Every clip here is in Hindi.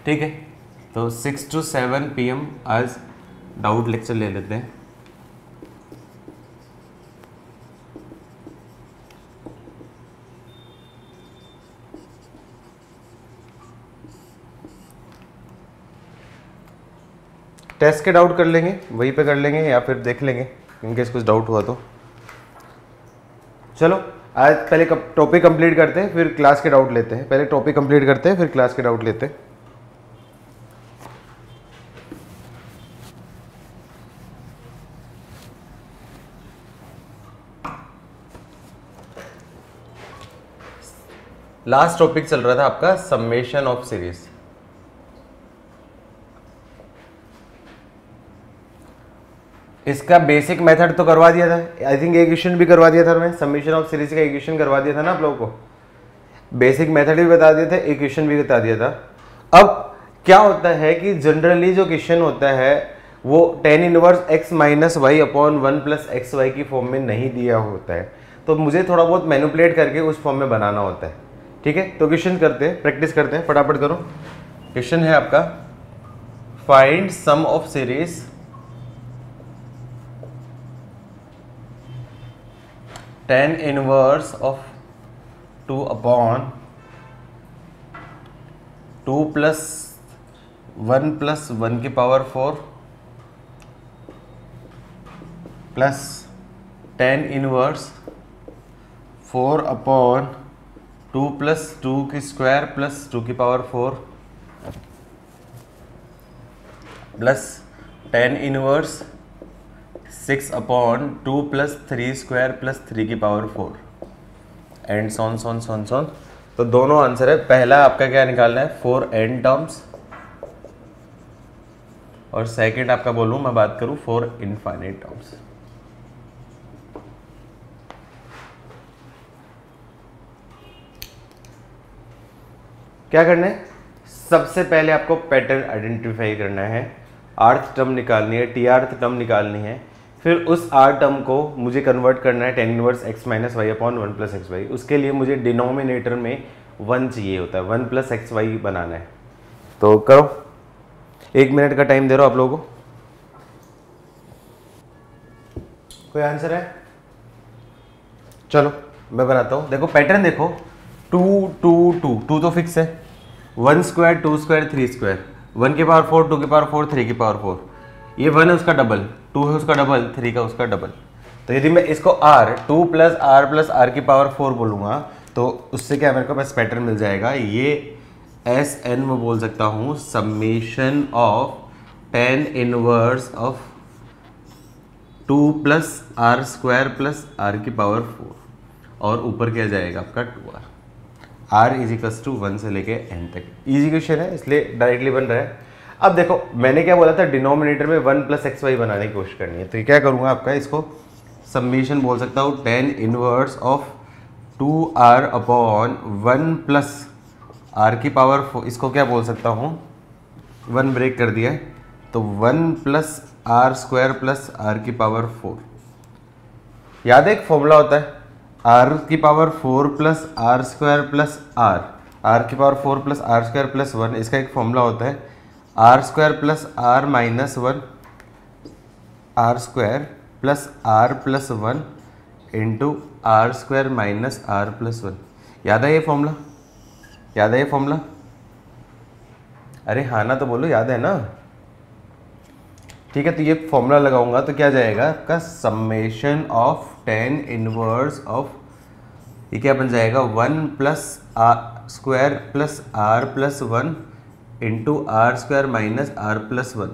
ठीक है, तो 6 to 7 PM आज डाउट लेक्चर ले लेते हैं। टेस्ट के डाउट कर लेंगे, वहीं पे कर लेंगे या फिर देख लेंगे इनकेस कुछ डाउट हुआ तो। चलो आज पहले टॉपिक कंप्लीट करते हैं, फिर क्लास के डाउट लेते हैं। पहले टॉपिक कंप्लीट करते हैं, फिर क्लास के डाउट लेते हैं। लास्ट टॉपिक चल रहा था आपका समेशन ऑफ सीरीज। इसका बेसिक मेथड तो करवा दिया था, आई थिंक एक क्वेश्चन भी करवा दिया था मैं, समेशन ऑफ सीरीज का एक क्वेश्चन करवा दिया था ना आप लोगों को। बेसिक मेथड भी बता दिया था, एक क्वेश्चन भी बता दिया था। अब क्या होता है कि जनरली जो क्वेश्चन होता है वो tan inverse x minus y upon 1 plus x y की फॉर्म में नहीं दिया होता है, तो मुझे थोड़ा बहुत मैनिपुलेट करके उस फॉर्म में बनाना होता है। ठीक है, तो क्वेश्चन करते हैं, प्रैक्टिस करते हैं, फटाफट करो। क्वेश्चन है आपका find sum of series tan inverse of 2 upon 2 plus 1 की power 4 plus tan inverse 4 upon 2 plus 2 की स्क्वायर प्लस 2 की power 4 plus tan inverse 6 upon 2 plus 3 square plus 3 की पावर 4 एंड सोन। तो दोनों आंसर है। पहला आपका क्या निकालना है, 4 n टर्म्स, और सेकंड आपका बोलूं मैं बात करूं 4 इनफाइनाइट टर्म्स। क्या करना है, सबसे पहले आपको पैटर्न आइडेंटिफाई करना है, आर्थ टर्म निकालनी है, टी आर्थ टर्म निकालनी है, फिर उस आर टर्म को मुझे कन्वर्ट करना है tan inverse x minus y upon 1 plus x y. उसके लिए मुझे डिनोमिनेटर में 1 चाहिए होता है, 1 प्लस एक्स वाई बनाना है। तो करो, 1 मिनट का टाइम दे रहा हूं आप लोगों को। कोई आंसर है? चलो मैं बनाता हूं। देखो पैटर्न देखो, 2 2 2 2 तो फिक्स है, 1 स्क्वायर 2 स्क्वायर 3 स्क्वायर, 1 की पावर 4 2 की पावर 4 3 की पावर 4, ये 1 है उसका डबल, 2 है उसका डबल, 3 का उसका डबल। तो यदि मैं इसको r 2 प्लस आर की पावर 4 बोलूँगा तो उससे क्या मेरे को बस पैटर्न मिल जाएगा। ये एस एन में बोल सकता हूँ summation of tan inverse of 2 plus are square plus are की पावर 4, और ऊपर क्या जाएगा आपका 2r। r is equals to 1 से लेके n तक। इजी क्वेश्चन है इसलिए डायरेक्टली बन रहा है। अब देखो मैंने क्या बोला था, डिनोमिनेटर में 1 प्लस एक्स वाई बनाने की कोशिश करनी है, तो ये क्या करूँगा आपका, इसको समेशन बोल सकता हूँ tan inverse of 2r upon 1 plus are की पावर 4, इसको क्या बोल सकता हूँ, 1 ब्रेक कर दिया है तो 1 plus are square plus are की पावर 4। याद है एक फॉर्मूला होता है, आर की power 4 plus are square plus are की power 4 plus are square plus 1, इसका एक फॉर्मूला होता है are square plus r minus 1 r square plus are plus 1 into are square minus are plus 1। याद है ये फॉर्मूला? याद है ये फॉर्मूला? अरे हाँ ना तो बोलो, याद है ना? ठीक है, तो ये फॉर्मूला लगाऊंगा तो क्या जाएगा आपका, summation of tan inverse of, ये क्या बन जाएगा, 1 plus are square plus are plus 1 into are square minus are plus 1।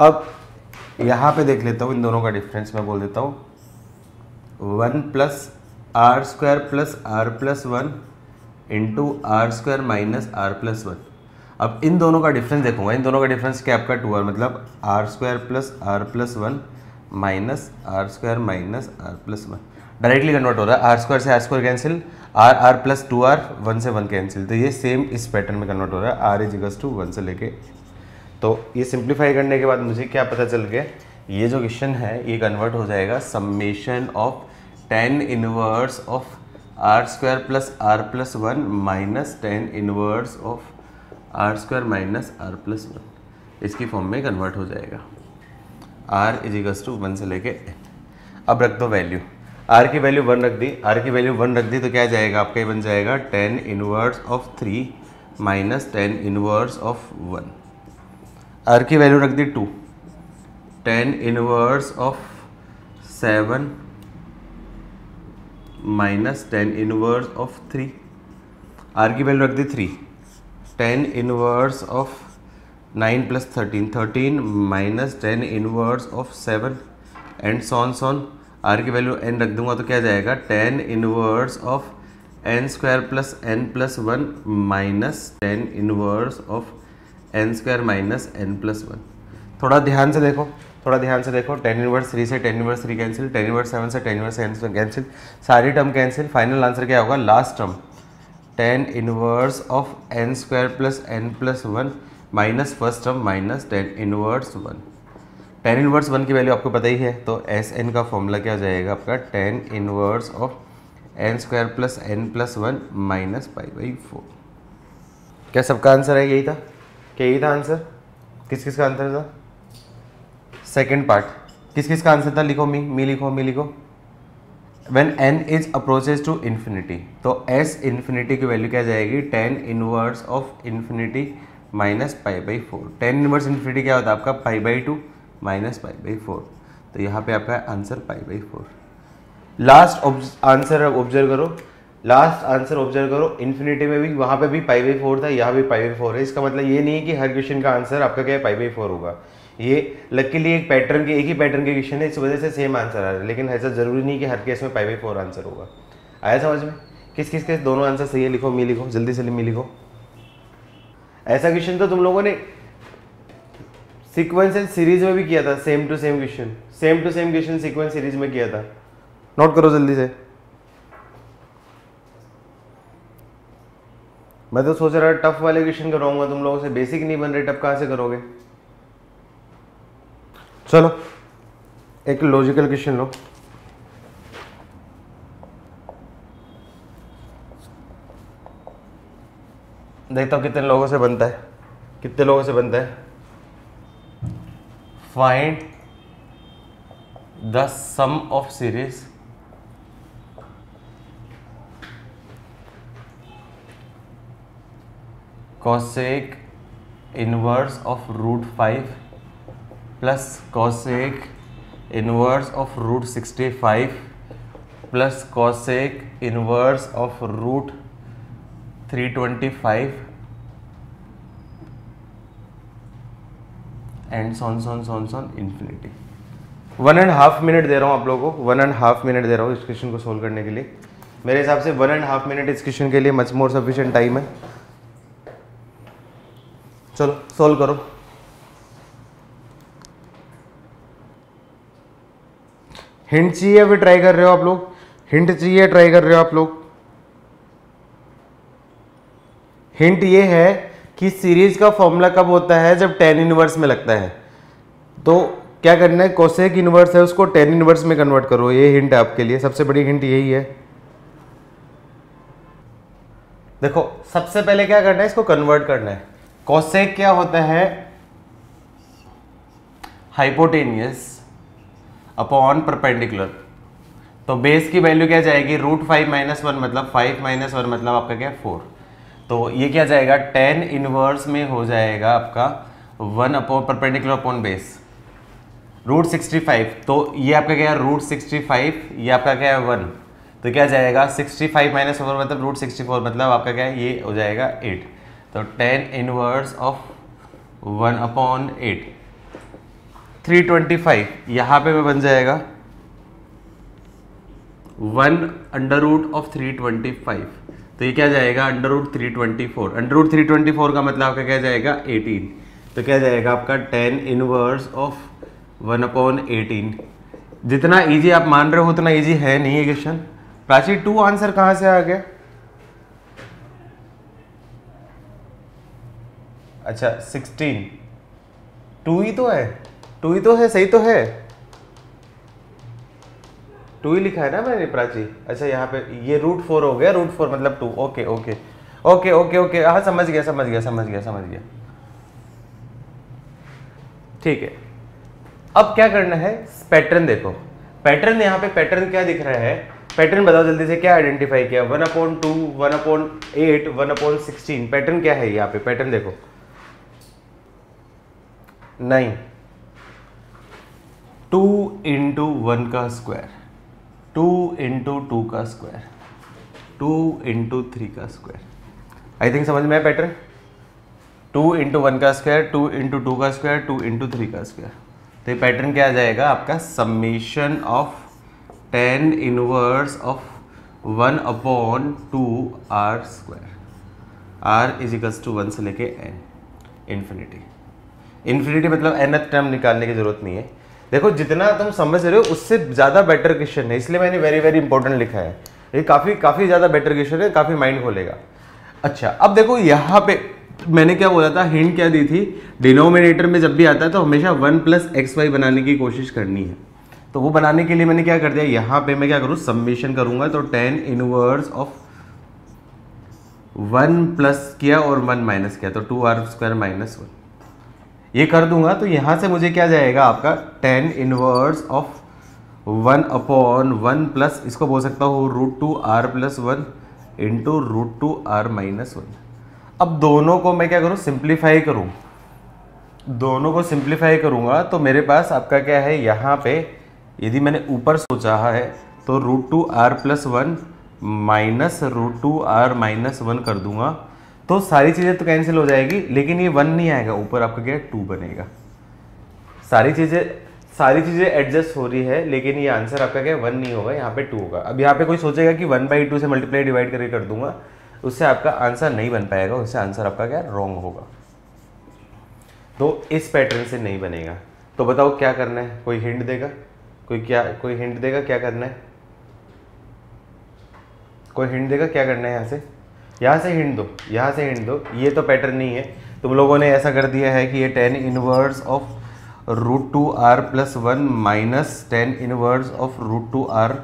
अब यहाँ पे देख लेता हूँ इन दोनों का डिफरेंस, मैं बोल देता हूँ 1 plus are square plus are plus 1 into are square minus are plus 1। अब इन दोनों का डिफरेंस देखूंगा, इन दोनों का डिफरेंस क्या आपका 2r, मतलब R square plus are plus 1 minus R square minus are plus 1। Directly convert हो रहा है, आर स्क्वायर से R square cancel, R plus 2r, 1 से 1 कैंसिल, तो ये सेम इस पैटर्न में कन्वर्ट हो रहा है, आर इज इक्वल्स टू 1 से लेके। तो ये सिंप्लीफाई करने के बाद मुझे क्या पता चल गया, ये जो क्वेश्चन है ये कन्वर्ट हो जाएगा summation of tan inverse of R square plus are plus 1 minus tan inverse of R square minus are plus 1 इसकी फॉर्म में कन्वर्ट हो जाएगा। आर इजिकल्स टू 1 से लेके n। अब रख दो वैल्यू, आर की वैल्यू 1 रख दी, आर की वैल्यू 1 रख दी तो क्या जाएगा आपका, ये बन जाएगा 10 inverse of 3 minus 10 inverse of 1। R की वैल्यू रख दी 2, 10 inverse of 7 minus 10 inverse of 3। R की वैल्यू रख दी 3, 10 inverse of 9 plus 13, 13 minus 10 inverse of 7 and so on. R की वैल्यू n रख दूंगा तो क्या जाएगा, 10 inverse of n square plus n plus 1 minus 10 inverse of n square minus n plus 1। थोड़ा ध्यान से देखो, थोड़ा ध्यान से देखो, 10 इनवर्स 3 से 10 इनवर्स 3 कैंसिल, 10 इनवर्स 7 से 10 इनवर्स 7 कैंसिल, सारी टर्म कैंसिल। फाइनल आंसर क्या होगा, last term 10 inverse of n square plus n plus 1 minus first term minus 10 inverse 1। 10 inverse 1 की वैल्यू आपको पता ही है, तो एस एन का फॉर्मूला क्या हो जाएगा आपका, 10 inverse of n square plus n plus 1 minus π/4। क्या सबका आंसर है, यही था क्या, यही था आंसर? किस किस का आंसर था? सेकेंड पार्ट किस किस का आंसर था, लिखो मी लिखो, मी लिखो। When n is approaches to infinity, तो s इन्फिनिटी की वैल्यू क्या जाएगी, 10 inverse of infinity minus π/4। 10 inverse infinity क्या होता है आपका, π/2 माइनस π/4। तो यहाँ पे आपका आंसर π/4। लास्ट आंसर ऑब्जर्व करो, लास्ट आंसर ऑब्जर्व करो, इन्फिनिटी में भी वहाँ पे भी π/4 था, यहाँ भी π/4 है। इसका मतलब ये नहीं है कि हर क्वेश्चन का आंसर आपका क्या है, π/4 होगा। ये लकीली एक पैटर्न के, एक ही पैटर्न के क्वेश्चन है, इस वजह से सेम आंसर आ रहा है, लेकिन ऐसा जरूरी नहीं कि हर केस में π/4 आंसर होगा। आया समझ में? किस किस के दोनों आंसर सही है, लिखो मी लिखो, जल्दी से मी लिखो। ऐसा क्वेश्चन तो तुम लोगों ने सीक्वेंस एंड सीरीज में भी किया था, same to same question, same to same question sequence series में किया था। नोट करो जल्दी से। मैं तो सोच रहा टफ वाले क्वेश्चन करवाऊंगा तुम लोगों से, बेसिक नहीं बन रहे, टफ कहां से करोगे? चलो एक लॉजिकल क्वेश्चन लो। देखता हूं कितने लोगों से बनता है, कितने लोगों से बनता है। Find the sum of series cosec inverse of √5 plus cosec inverse of √65 plus cosec inverse of √325 and so on infinity. 1.5 minute दे रहा हूँ आप लोगों को, 1.5 मिनट दे रहा हूँ इस क्वेश्चन को सोल्व करने के लिए। मेरे हिसाब से 1.5 मिनट इस क्वेश्चन के लिए मच मोर सफिशिएंट टाइम है। चलो सोल्व करो। हिंट चाहिए फिर ट्राई कर रहे हो आप लोग, हिंट चाहिए ट्राई कर रहे हो आप लोग। हिंट ये है कि सीरीज का फॉर्मूला कब होता है, जब 10 इनवर्स में लगता है। तो क्या करना है, कोसेक इनवर्स है उसको 10 इनवर्स में कन्वर्ट करो, ये हिंट है आपके लिए, सबसे बड़ी हिंट यही है। देखो सबसे पहले क्या करना है, इसको कन्वर्ट करना है। कोसेक क्या होता है, हाइपोटेनियस अपॉन परपेंडिकुलर। तो बेस की वैल्यू क्या जाएगी, √5 - 1 मतलब 5 - 1 मतलब आपका क्या 4। तो ये क्या जाएगा, 10 इनवर्स में हो जाएगा आपका 1 अपॉन परपेंडिकुलर अपॉन बेस √65। तो ये आपका क्या है √65, ये आपका क्या है 1, तो क्या जाएगा 65 - 4 मतलब √64 मतलब आपका क्या है, ये हो जाएगा 8। तो 10 इनवर्स ऑफ 1 अपॉन 8 325, यहाँ पे बन जाएगा 1√325। तो ये क्या जाएगा √324, √324 का मतलब आपका क्या जाएगा 18। तो क्या जाएगा आपका 10 इनवर्स ऑफ 1 अपॉन 18। जितना इजी आप मान रहे हो उतना इजी है नहीं ये क्वेश्चन। प्राची 2 आंसर कहां से आ गया? अच्छा 16, 2 ही तो है, 2 ही तो है, सही तो है, 2 ही लिखा है ना मैंने प्राची। अच्छा यहाँ पे ये √4 हो गया, √4 मतलब 2, okay okay okay okay okay, हाँ समझ गया समझ गया समझ गया समझ गया, ठीक है। अब क्या करना है, पैटर्न देखो, पैटर्न यहाँ पे पैटर्न क्या दिख रहा है, पैटर्न बताओ जल्दी से, क्या आइडेंटिफाई किया, 1/2, 1/8, 1/16, पैटर्न क्या है यहाँ पे, पैटर्न देखो, नहीं 2 इंटू 1 का स्क्वायर, 2 इंटू 2 का स्क्वायर, 2 इंटू 3 का स्क्वायर, आई थिंक समझ में आया पैटर्न। 2 इंटू 1 का स्क्वायर, 2 इंटू 2 का स्क्वायर, 2 इंटू 3 का स्क्वायर, तो ये पैटर्न क्या आ जाएगा आपका, summation of tan inverse of 1/2 R square, R is equals to 1 से लेके n इन्फिनिटी, इन्फिनिटी मतलब nth टर्म निकालने की जरूरत नहीं है। देखो जितना तुम समझ रहे हो उससे ज़्यादा बेटर क्वेश्चन है, इसलिए मैंने वेरी वेरी इंपॉर्टेंट लिखा है, ये काफ़ी ज़्यादा बेटर क्वेश्चन है, काफ़ी माइंड खोलेगा। अच्छा अब देखो यहाँ पे मैंने क्या बोला था, हिंट क्या दी थी, डिनोमिनेटर में जब भी आता है तो हमेशा 1 + xy बनाने की कोशिश करनी है, तो वो बनाने के लिए मैंने क्या कर दिया, यहाँ पे मैं क्या करूँ, समेशन करूँगा, तो tan इनवर्स ऑफ 1 प्लस किया और 1 माइनस किया, तो 2r² - 1 ये कर दूंगा, तो यहाँ से मुझे क्या जाएगा आपका tan इनवर्स ऑफ 1/1 प्लस इसको बोल सकता हूँ √2r + 1 इंटू √2r - 1। अब दोनों को मैं क्या करूँ, सिंप्लीफाई करूँ, दोनों को सिंप्लीफाई करूँगा तो मेरे पास आपका क्या है, यहाँ पे यदि मैंने ऊपर सोचा है तो √2r + 1 माइनस √2r - 1 कर दूंगा, तो सारी चीज़ें तो कैंसिल हो जाएगी, लेकिन ये 1 नहीं आएगा, ऊपर आपका क्या है 2 बनेगा। सारी चीज़ें एडजस्ट हो रही है, लेकिन ये आंसर आपका क्या है 1 नहीं होगा, यहाँ पे 2 होगा। अब यहाँ पे कोई सोचेगा कि 1/2 से मल्टीप्लाई डिवाइड करके कर दूंगा, उससे आपका आंसर नहीं बन पाएगा, उससे आंसर आपका क्या रॉन्ग होगा, तो इस पैटर्न से नहीं बनेगा। तो बताओ क्या करना है, कोई हिंट देगा, कोई हिंट देगा क्या करना है, कोई हिंट देगा क्या करना है, यहाँ से हिंट दो, यहाँ से हिंट दो। ये तो पैटर्न नहीं है, तुम लोगों ने ऐसा कर दिया है कि ये tan inverse of √2r + 1 minus tan inverse of √2r -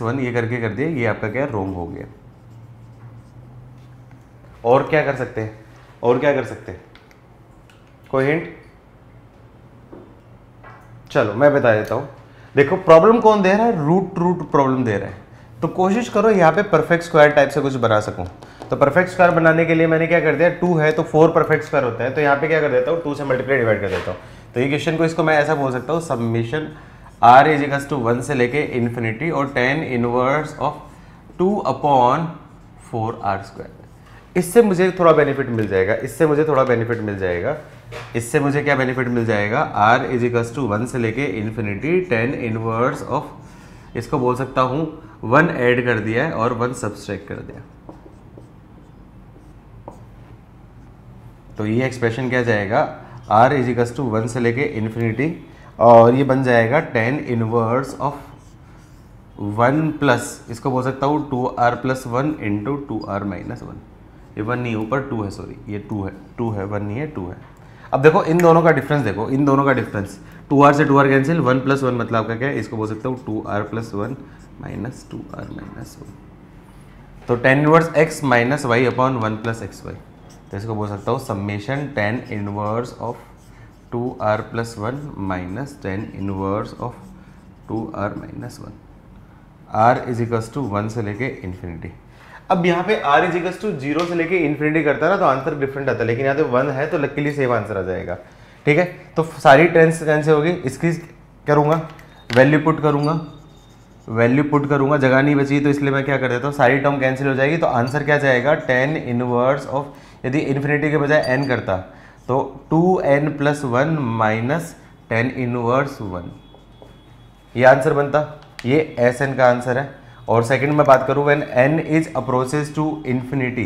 1 ये करके कर दिया, ये आपका क्या रॉन्ग हो गया। और क्या कर सकते हैं, और क्या कर सकते हैं, कोई हिंट, चलो मैं बता देता हूँ। देखो प्रॉब्लम कौन दे रहा है, रूट प्रॉब्लम दे रहा है, तो कोशिश करो यहाँ पे परफेक्ट स्क्वायर टाइप से कुछ बना सकूं। तो परफेक्ट स्क्वायर बनाने के लिए मैंने क्या कर दिया, 2 है तो 4 परफेक्ट स्क्वायर होता है, तो यहाँ पे क्या कर देता हूँ 2 से मल्टीप्लाई डिवाइड कर देता हूँ। तो ये क्वेश्चन को इसको मैं ऐसा बोल सकता हूँ, समेशन r = 1 से लेके इन्फिनिटी और tan इनवर्स ऑफ 2/4r²। इससे मुझे थोड़ा बेनिफिट मिल जाएगा, इससे मुझे थोड़ा बेनिफिट मिल जाएगा, इससे मुझे क्या बेनिफिट मिल जाएगा, r = 1 से लेके इन्फिनिटी tan इनवर्स ऑफ, इसको बोल सकता हूँ 1 ऐड कर दिया है और 1 सब्सट्रैक्ट कर दिया, तो ये एक्सप्रेशन क्या जाएगा, r = 1 से लेके इन्फिनिटी और ये बन जाएगा tan इनवर्स ऑफ 1 प्लस इसको बोल सकता हूँ 2r + 1 इंटू 2r - 1। ये 1 नहीं, ऊपर 2 है, सॉरी ये 2 है, 1 नहीं है 2 है। अब देखो इन दोनों का डिफरेंस, देखो इन दोनों का डिफरेंस, 2r से 2r कैंसिल, 1 + 1 मतलब आपका क्या है, इसको बोल सकता हूँ 2r + 1 माइनस 2r - 1। तो tan inverse x minus y upon 1 + xy, तो इसको बोल सकता हूँ summation tan inverse of 2r + 1 minus tan inverse of 2r - 1, r = 1 से लेके इन्फिनिटी। अब यहाँ पे r = 0 से लेके इन्फिनिटी करता है ना, तो आंसर डिफरेंट आता है, लेकिन यहाँ पे 1 है तो लकीली सेम आंसर आ जाएगा। ठीक है, तो सारी टेंस कैंसिल होगी, इसकी करूँगा वैल्यू पुट करूँगा, जगह नहीं बची, तो इसलिए मैं क्या कर देता हूँ, सारी टर्म कैंसिल हो जाएगी, तो आंसर क्या जाएगा, tan इनवर्स ऑफ, यदि इन्फिनिटी के बजाय n करता तो 2n + 1 माइनस tan इनवर्स 1, ये आंसर बनता, ये Sn का आंसर है। और सेकंड में बात करूँ when n is approaches to infinity,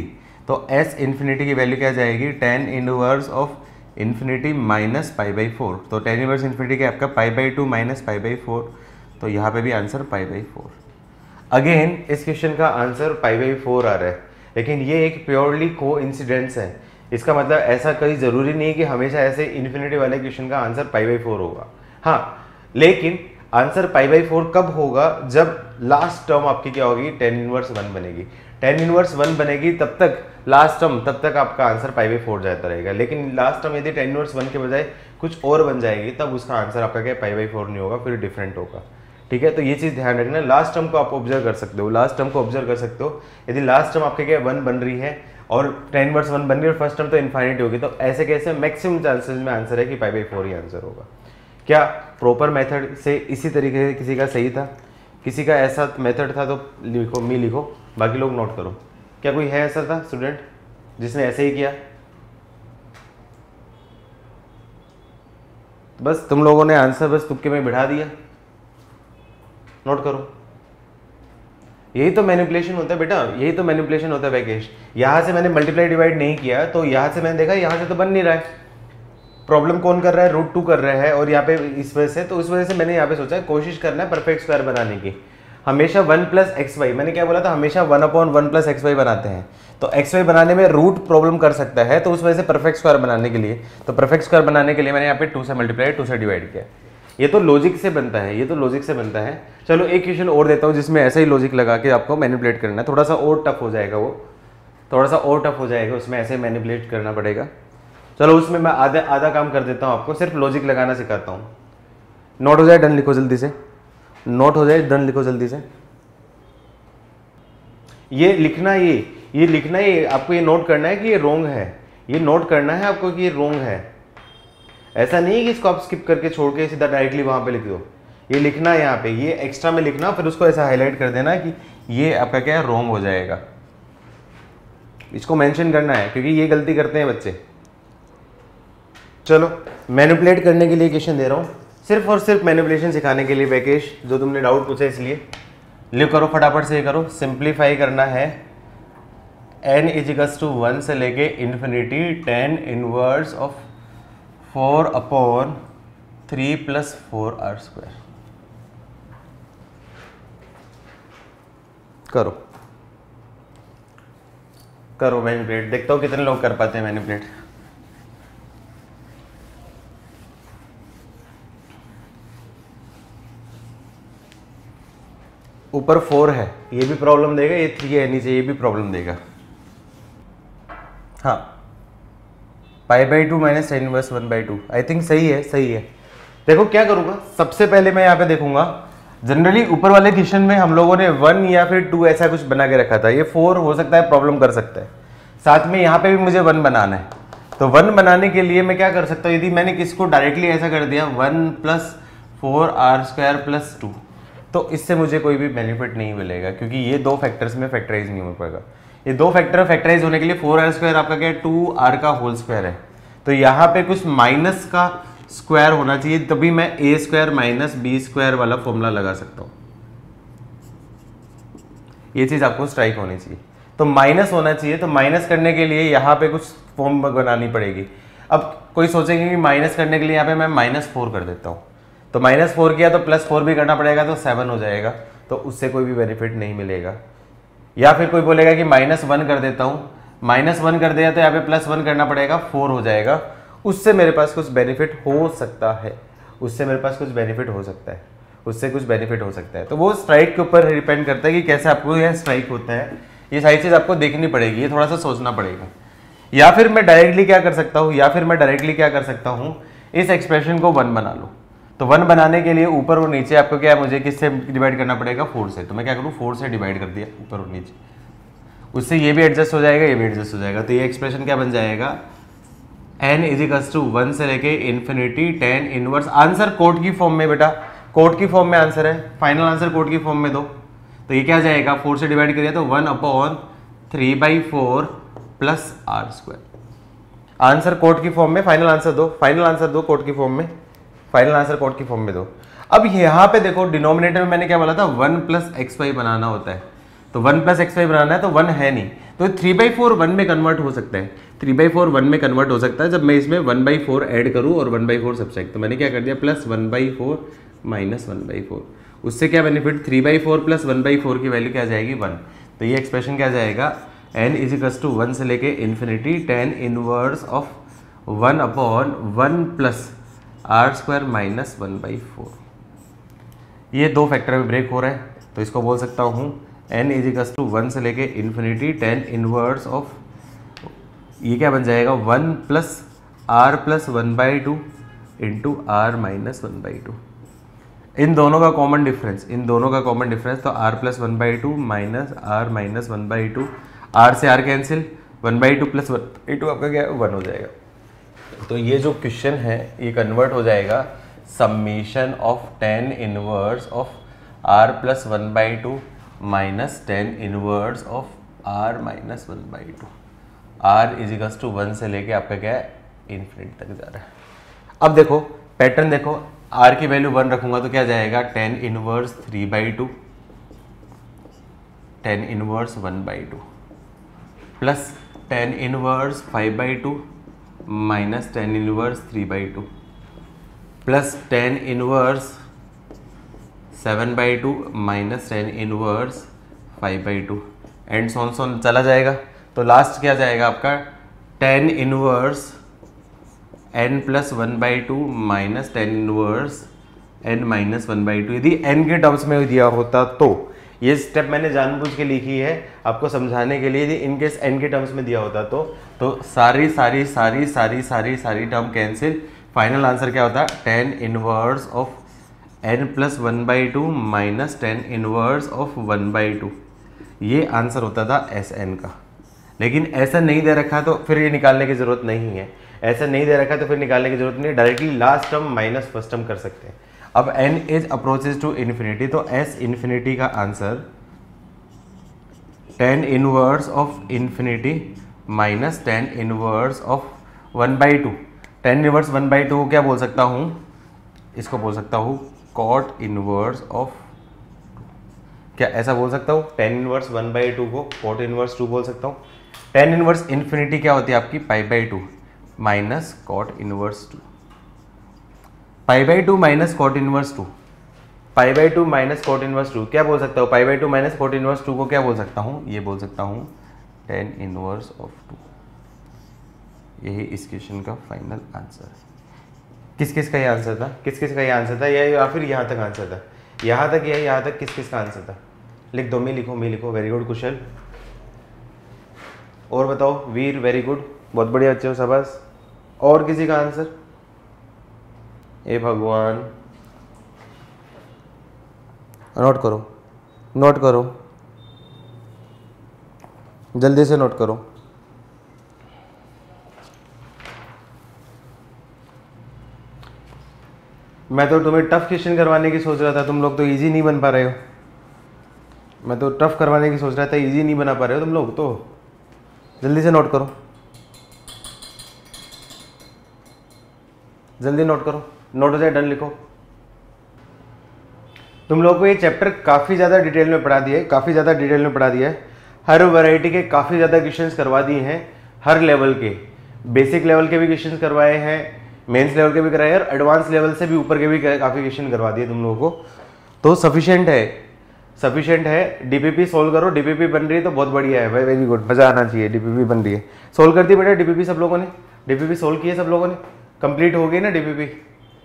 तो S इन्फिनिटी की वैल्यू क्या जाएगी, tan inverse of infinity minus π/4, तो tan इनवर्स इन्फिनिटी का आपका π/2 माइनस π/4, तो यहाँ पे भी आंसर π/4। अगेन इस क्वेश्चन का आंसर π/4 आ रहा है, लेकिन ये एक प्योरली कोइंसिडेंस है, इसका मतलब ऐसा कहीं ज़रूरी नहीं कि हमेशा ऐसे इन्फिनिटी वाले क्वेश्चन का आंसर π/4 होगा। हाँ, लेकिन आंसर π/4 कब होगा, जब लास्ट टर्म आपकी क्या होगी, tan इनवर्स 1 बनेगी। tan इनवर्स 1 बनेगी तब तक लास्ट टर्म, तब तक आपका आंसर π/4 जाता रहेगा। लेकिन लास्ट टर्म यदि tan इनवर्स 1 के बजाय कुछ और बन जाएगी तब उसका आंसर आपका क्या π/4 नहीं होगा, फिर डिफरेंट होगा। ठीक है, तो ये चीज़ ध्यान रखना। लास्ट टर्म को आप ऑब्जर्व कर सकते हो, लास्ट टर्म को ऑब्जर्व कर सकते हो। यदि लास्ट टर्म आपके क्या 1 बन रही है और tan इनवर्स 1 बन रही है और फर्स्ट टर्म तो इन्फाइनिटी होगी, तो ऐसे कैसे मैक्सिमम चांसेस में आंसर है कि π/4 ही आंसर होगा। क्या प्रॉपर मेथड से इसी तरीके से किसी का सही था, किसी का ऐसा मेथड था तो लिखो, मी लिखो, बाकी लोग नोट करो। क्या कोई है ऐसा था स्टूडेंट जिसने ऐसे ही किया? बस तुम लोगों ने आंसर बस तुक्के में बिठा दिया, नोट करो। यही तो मैनिपुलेशन होता है बेटा, यही तो मैनिपुलेशन होता है वैकेश। यहाँ से मैंने मल्टीप्लाई डिवाइड नहीं किया तो यहाँ से मैंने देखा यहाँ से तो बन नहीं रहा है, प्रॉब्लम कौन कर रहा है, √2 कर रहा है और यहाँ पे इस वजह से, तो उस वजह से मैंने यहाँ पे सोचा कोशिश करना है परफेक्ट स्क्वायर बनाने की। हमेशा 1 + xy, मैंने क्या बोला था, हमेशा 1/1 + xy बनाते हैं। तो xy बनाने में रूट प्रॉब्लम कर सकता है, तो उस वजह से परफेक्ट स्क्वायर बनाने के लिए, तो परफेक्ट स्क्वायर बनाने के लिए मैंने यहाँ पे 2 से मल्टीप्लाई, 2 से डिवाइड किया। ये तो लॉजिक से बनता है, ये तो लॉजिक से बनता है। चलो एक क्वेश्चन और देता हूँ जिसमें ऐसा ही लॉजिक लगा के आपको मैनिपुलेट करना है, थोड़ा सा और टफ हो जाएगा, वो थोड़ा सा और टफ हो जाएगा, उसमें ऐसे मैनिपुलेट करना पड़ेगा। चलो उसमें मैं आधा काम कर देता हूँ, आपको सिर्फ लॉजिक लगाना सिखाता हूँ। नोट हो जाए, डन लिखो जल्दी से, नोट हो जाए, डन लिखो जल्दी से। ये लिखना, ये लिखना, ये आपको ये नोट करना है कि ये रोंग है, ये नोट करना है आपको कि ये रोंग है। ऐसा नहीं है कि इसको आप स्किप करके छोड़ के सीधा डायरेक्टली वहां पे लिख दो, ये लिखना है यहाँ पे, ये एक्स्ट्रा में लिखना, फिर उसको ऐसा हाईलाइट कर देना कि ये आपका क्या है, रोंग हो जाएगा। इसको मेंशन करना है क्योंकि ये गलती करते हैं बच्चे। चलो मैनिपुलेट करने के लिए क्वेश्चन दे रहा हूँ, सिर्फ और सिर्फ मैनिपुलेशन सिखाने के लिए वैकेश, जो तुमने डाउट पूछा इसलिए। लिख करो फटाफट से, ये करो, सिंप्लीफाई करना है n = 1 से लेके infinity tan inverse of 4/3 + 4r²। करो करो मैनिपुलेट, देखता हूँ कितने लोग कर पाते हैं मैनिपुलेट। ऊपर 4 है, ये भी प्रॉब्लम देगा, ये 3 है नीचे, ये भी प्रॉब्लम देगा। हाँ, π/2 - tan इनवर्स 1/2, आई थिंक सही है, सही है। देखो क्या करूंगा, सबसे पहले मैं यहाँ पे देखूंगा, जनरली ऊपर वाले क्वेश्चन में हम लोगों ने 1 या फिर 2 ऐसा कुछ बना के रखा था, ये 4 हो सकता है, प्रॉब्लम कर सकता है। साथ में यहाँ पे भी मुझे 1 बनाना है, तो 1 बनाने के लिए मैं क्या कर सकता हूँ, यदि मैंने किसको डायरेक्टली ऐसा कर दिया 1 + 4r² + 2, तो इससे मुझे कोई भी बेनिफिट नहीं मिलेगा, क्योंकि ये 2 फैक्टर्स में फैक्टराइज नहीं हो पाएगा। ये 2 फैक्टर फैक्टराइज होने के लिए 4r² आपका क्या है, 2r² है, तो यहाँ पे कुछ माइनस का स्क्वायर होना चाहिए, तभी मैं a² - b² वाला फॉर्मूला लगा सकता हूँ। ये चीज आपको स्ट्राइक होनी चाहिए, तो माइनस होना चाहिए, तो माइनस करने के लिए यहाँ पे कुछ फॉर्म बनानी पड़ेगी। अब कोई सोचेंगे कि माइनस करने के लिए यहाँ पे मैं -4 कर देता हूँ, तो -4 किया तो +4 भी करना पड़ेगा, तो 7 हो जाएगा, तो उससे कोई भी बेनिफिट नहीं मिलेगा। या फिर कोई बोलेगा कि -1 कर देता हूँ, -1 कर दिया तो यहाँ पे +1 करना पड़ेगा, 4 हो जाएगा, उससे मेरे पास कुछ बेनिफिट हो सकता है, उससे मेरे पास कुछ बेनिफिट हो सकता है, उससे कुछ बेनिफिट हो सकता है। तो वो स्ट्राइक के ऊपर डिपेंड करता है कि कैसे आपको यह स्ट्राइक होता है, ये सारी चीज़ आपको देखनी पड़ेगी, ये थोड़ा सा सोचना पड़ेगा। या फिर मैं डायरेक्टली क्या कर सकता हूँ, इस एक्सप्रेशन को 1 बना लो। तो 1 बनाने के लिए ऊपर और नीचे आपको क्या है, मुझे किससे डिवाइड करना पड़ेगा, 4 से। तो मैं क्या करूँ, 4 से डिवाइड कर दिया ऊपर और नीचे, उससे ये भी एडजस्ट हो जाएगा, ये भी एडजस्ट हो जाएगा। तो ये एक्सप्रेशन क्या बन जाएगा, n = 1 से लेके infinity tan inverse, answer cot की फॉर्म में, बेटा कोट की फॉर्म में आंसर है, फाइनल आंसर कोट की फॉर्म में दो। तो ये क्या जाएगा, 4 से डिवाइड करिए तो 1/3/4 + r²। आंसर कोट की फॉर्म में, फाइनल आंसर दो, फाइनल आंसर दो कोट की फॉर्म में, फाइनल आंसर कोट की फॉर्म में दो। अब यहाँ पे देखो डिनोमिनेटर में मैंने क्या बोला था, 1 + xy बनाना होता है, तो 1 + xy बनाना है, तो 1 है नहीं, तो 3/4 1 में कन्वर्ट हो सकता है, 3/4 1 में कन्वर्ट हो सकता है जब मैं इसमें 1/4 ऐड करूँ और 1/4 सब्ट्रैक्ट। तो मैंने क्या कर दिया, +1/4 - 1/4, उससे क्या बेनिफिट, 3/4 + 1/4 की वैल्यू क्या जाएगी, 1। तो ये एक्सप्रेशन क्या जाएगा, n = 1 से लेके infinity tan inverse of 1/1 + r² - 1/4। ये 2 फैक्टर में ब्रेक हो रहा है, तो इसको बोल सकता हूँ n इज इक्वल टू 1 से लेके इन्फिनिटी टेन इनवर्स ऑफ, ये क्या बन जाएगा 1 plus are plus 1/2 into are minus 1/2। इन दोनों का कॉमन डिफरेंस, इन दोनों का कॉमन डिफरेंस, तो r plus 1/2 minus R minus 1/2, R से आर कैंसिल, 1/2 प्लस 1/2 आपका क्या 1 हो जाएगा। तो ये जो क्वेश्चन है ये कन्वर्ट हो जाएगा summation of tan inverse of r plus 1/2 minus tan inverse of r minus 1/2। r is equal to 1 से लेके आपका क्या है इन्फिनिटी तक जा रहा है। अब देखो पैटर्न देखो, r की वैल्यू 1 रखूंगा तो क्या जाएगा tan inverse 3/2, tan inverse 1/2 plus tan inverse 5/2 minus tan inverse 3/2 plus tan inverse 7/2 minus tan inverse 5/2 and so on चला जाएगा। तो लास्ट क्या जाएगा आपका tan inverse n plus 1/2 minus tan inverse n minus 1/2। यदि n के टर्म्स में दिया होता तो, ये स्टेप मैंने जानबूझ के लिखी है आपको समझाने के लिए, यदि इनकेस n के टर्म्स में दिया होता तो सारी सारी सारी सारी सारी सारी टर्म कैंसिल, फाइनल आंसर क्या होता ten inverse of n plus 1/2 minus tan inverse of 1/2, ये आंसर होता था Sn का। लेकिन ऐसा नहीं दे रखा तो फिर ये निकालने की जरूरत नहीं है, ऐसा नहीं दे रखा तो फिर निकालने की जरूरत नहीं है, directly last term minus first term कर सकते हैं। अब n is approaches to infinity, तो s इन्फिनिटी का answer tan inverse of infinity minus tan inverse of 1/2। Tan inverse 1/2 को क्या बोल सकता हूँ, इसको बोल सकता हूँ कॉट इनवर्स ऑफ, क्या ऐसा बोल सकता हूँ टेन इनवर्स 1/2 को कॉट इनवर्स 2 बोल सकता हूँ। टेन इनवर्स इन्फिनिटी क्या होती है आपकी पाई/2 माइनस कॉट इनवर्स 2, पाई/2 माइनस कॉट इनवर्स 2, पाई/2 माइनस कॉट इनवर्स 2 क्या बोल सकता हूँ, पाई/2 माइनस कॉट इनवर्स 2 को क्या बोल सकता हूँ, ये बोल सकता हूँ टेन इनवर्स ऑफ 2। यही इस क्वेश्चन का फाइनल आंसर है। किस किस का ये आंसर था, किस किस का ये आंसर था, या फिर यहाँ तक आंसर था, यहाँ तक या यहाँ तक किस किस का आंसर था, लिख दो, मैं लिखो, वेरी गुड कुशल। और बताओ वीर, वेरी गुड, बहुत बढ़िया बच्चे हो, शाबाश। और किसी का आंसर, ए भगवान, नोट करो, नोट करो, जल्दी से नोट करो। मैं तो तुम्हें टफ क्वेश्चन करवाने की सोच रहा था, तुम लोग तो इजी नहीं बन पा रहे हो। मैं तो टफ करवाने की सोच रहा था, इजी नहीं बना पा रहे हो तुम लोग तो। जल्दी से नोट करो, जल्दी नोट करो, नोट हो जाए डन लिखो। तुम लोगों को ये चैप्टर काफ़ी ज़्यादा डिटेल में पढ़ा दिया है, काफ़ी ज़्यादा डिटेल में पढ़ा दिया है। हर वैरायटी के काफ़ी ज़्यादा क्वेश्चंस करवा दिए हैं, हर लेवल के, बेसिक लेवल के भी क्वेश्चंस करवाए हैं, मेंस लेवल के भी कराए हैं, और एडवांस लेवल से भी ऊपर के भी काफ़ी क्वेश्चन करवा दिए तुम लोगों को। तो सफिशिएंट है, सफिशिएंट है। डीपीपी सोल्व करो, डीपीपी बन रही है तो बहुत बढ़िया है, वेरी गुड, मज़ा आना चाहिए। डीपीपी बन रही है, सोल्व कर दी बेटा डीपीपी सब लोगों ने, डीपीपी सोल्व की है सब लोगों ने, कंप्लीट हो गई ना डीपीपी,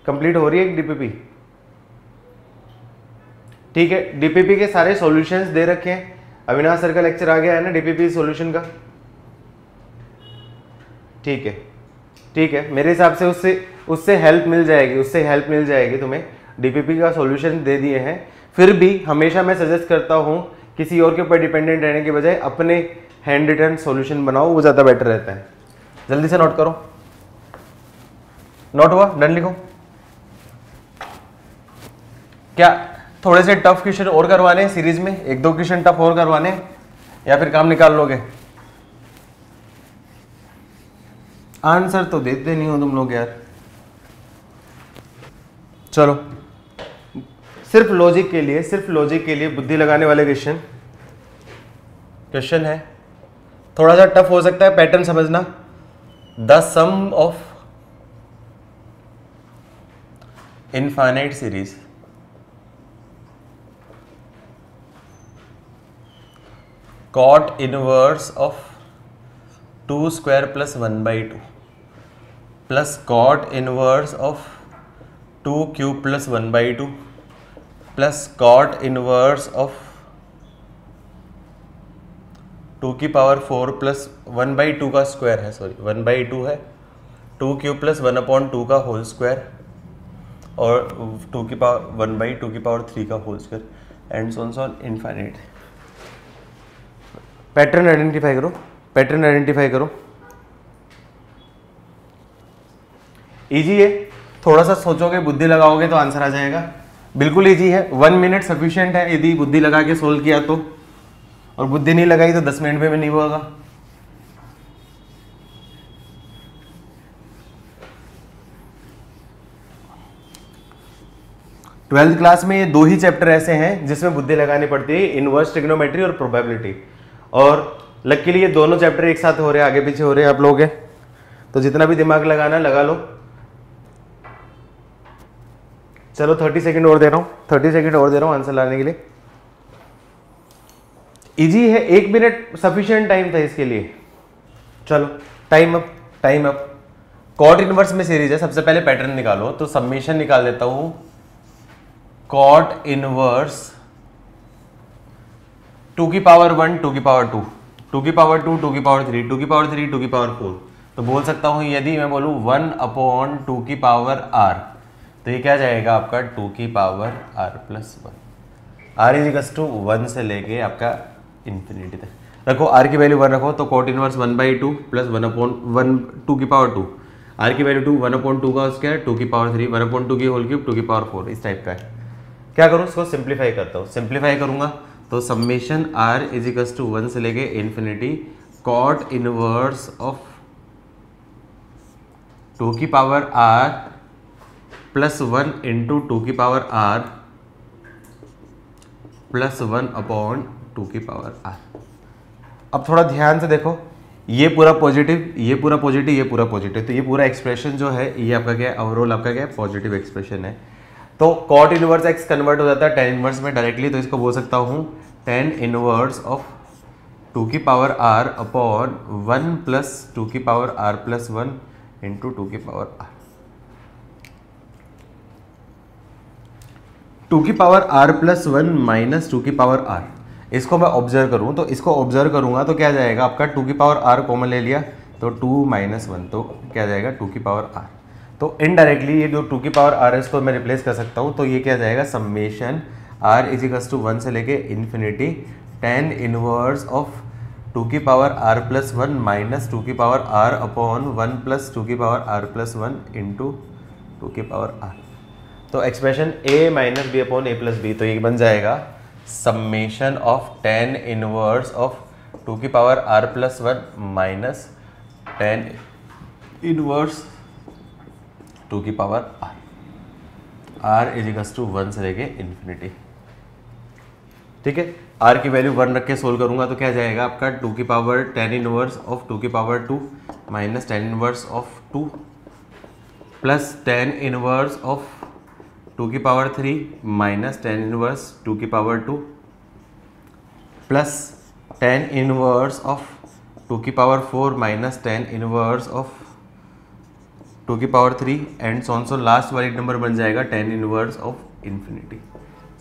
कंप्लीट हो रही है डीपीपी, ठीक है। डीपीपी के सारे सॉल्यूशंस दे रखे हैं, अविनाश सर का लेक्चर आ गया है ना डीपीपी सॉल्यूशन का, ठीक है, ठीक है। मेरे हिसाब से उससे हेल्प मिल जाएगी, उससे हेल्प मिल जाएगी तुम्हें। डीपीपी का सॉल्यूशन दे दिए हैं, फिर भी हमेशा मैं सजेस्ट करता हूं किसी और के ऊपर डिपेंडेंट रहने के बजाय अपने हैंड रिटन सॉल्यूशन बनाओ, वो ज़्यादा बेटर रहता है। जल्दी से नोट करो, नोट हुआ, डन लिखो। क्या थोड़े से टफ क्वेश्चन और करवाने सीरीज में, एक दो क्वेश्चन टफ और करवाने, या फिर काम निकाल लोगे? आंसर तो देते नहीं हो तुम लोग यार। चलो सिर्फ लॉजिक के लिए, सिर्फ लॉजिक के लिए बुद्धि लगाने वाले क्वेश्चन है, थोड़ा सा टफ हो सकता है, पैटर्न समझना। The sum of infinite series cot inverse of 2 square plus 1/2 प्लस cot inverse of 2 cube plus 1/2 प्लस cot इनवर्स ऑफ 2⁴ प्लस 1/2 का स्क्वायर है, सॉरी 1/2 है, 2³ प्लस 1/2 का होल स्क्वायर और 1/2³ का whole square and so on infinite. Pattern identify करो, पैटर्न आइडेंटिफाई करो। इजी है, थोड़ा सा सोचोगे, बुद्धि लगाओगे तो आंसर आ जाएगा। बिल्कुल इजी है, 1 मिनट सफिशिएंट है यदि बुद्धि लगा के सोल्व किया तो, और बुद्धि नहीं लगाई तो 10 मिनट में भी नहीं होगा। ट्वेल्थ क्लास में ये 2 ही चैप्टर ऐसे हैं जिसमें बुद्धि लगानी पड़ती है, इनवर्स ट्रिग्नोमेट्री और प्रोबेबिलिटी। और लकीली ये दोनों चैप्टर एक साथ हो रहे हैं, आगे पीछे हो रहे हैं आप लोग के, तो जितना भी दिमाग लगाना लगा लो। चलो 30 सेकंड और दे रहा हूं, 30 सेकंड और दे रहा हूं आंसर लाने के लिए। इजी है, 1 मिनट सफिशिएंट टाइम था इसके लिए। चलो time up, time up. Cot inverse में सीरीज है, सबसे पहले पैटर्न निकालो, तो समेशन निकाल देता हूं। Cot inverse 2⁴1 2⁴2 2⁴2 2⁴3 2⁵3 2⁴4। तो बोल सकता हूं यदि मैं बोलूं 1/2r, तो ये क्या जाएगा आपका 2⁴r+1। r इज टू 1 से लेके आपका इंफिनिटी तक रखो। r की वैल्यू 1 रखो, तो कॉट इनवर्स 1/2 प्लस 1/1 2⁴2, r की वैल्यू 2 1/2 का स्क्वायर 2⁵3 1/2 की होल क्यूब 2⁴4 इस टाइप का है। क्या करूँ, इसको सिंप्लीफाई करता हूँ। सिंप्लीफाई करूंगा तो समेशन r इज टू 1 से लेके infinity cot inverse of 2⁴r plus 1 into 2⁴r plus 1/2⁴r। अब थोड़ा ध्यान से देखो, ये पूरा पॉजिटिव, ये पूरा पॉजिटिव, ये पूरा पॉजिटिव, तो ये पूरा एक्सप्रेशन जो है ये आपका क्या है, ओवरऑल आपका क्या है, पॉजिटिव एक्सप्रेशन है। तो कॉट इनवर्स x कन्वर्ट हो जाता है tan इनवर्स में डायरेक्टली, तो इसको बोल सकता हूँ tan inverse of 2⁴r upon 1 plus 2⁴r+1 into 2⁴r। 2⁴r+1 minus 2⁴r, इसको मैं ऑब्जर्व करूँ, तो इसको ऑब्जर्व करूँगा तो क्या जाएगा आपका 2⁴r कॉमन ले लिया तो 2 - 1, तो क्या जाएगा 2⁴r। तो इनडायरेक्टली ये जो 2⁴r है इसको मैं रिप्लेस कर सकता हूँ, तो ये क्या जाएगा समेशन r इज 1 से लेके infinity tan inverse of 2⁴r+1 minus 2⁴r upon 1 plus 2⁴r+1 into 2⁴r। तो expression a minus b upon a plus b, तो ये बन जाएगा summation of tan inverse of 2⁴r+1 minus tan inverse 2⁴r, r is to 1 से लेके इन्फिनिटी। ठीक है, r की वैल्यू 1 रख के सोल्व करूंगा तो क्या जाएगा आपका 2 tan inverse of 2⁴2 minus tan inverse of 2 plus tan inverse of 2⁵3 minus tan inverse 2⁵2 plus tan inverse of 2⁴4 minus tan inverse of 2⁵3 and so last वाली नंबर बन जाएगा tan इनवर्स ऑफ इन्फिनिटी।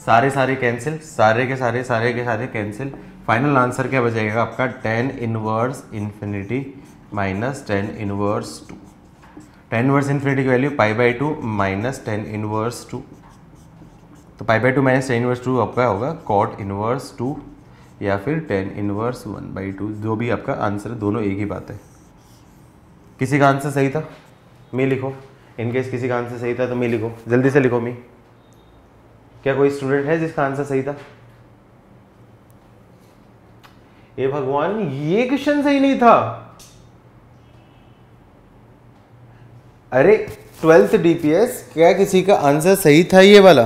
सारे कैंसिल, सारे के सारे कैंसिल। फाइनल आंसर क्या बचेगा आपका tan inverse infinity minus tan inverse 2। tan inverse infinity की वैल्यू π/2 माइनस tan इनवर्स 2, तो π/2 माइनस tan इनवर्स 2 आपका होगा cot इनवर्स 2 या फिर tan इनवर्स 1/2, जो भी आपका आंसर है, दोनों एक ही बात है। किसी का आंसर सही था मी लिखो, इनकेस किसी का आंसर सही था तो मी लिखो, जल्दी से लिखो मी। क्या कोई स्टूडेंट है जिसका आंसर सही था? ये भगवान, ये क्वेश्चन सही नहीं था। अरे 12th DPS, क्या किसी का आंसर सही था ये वाला?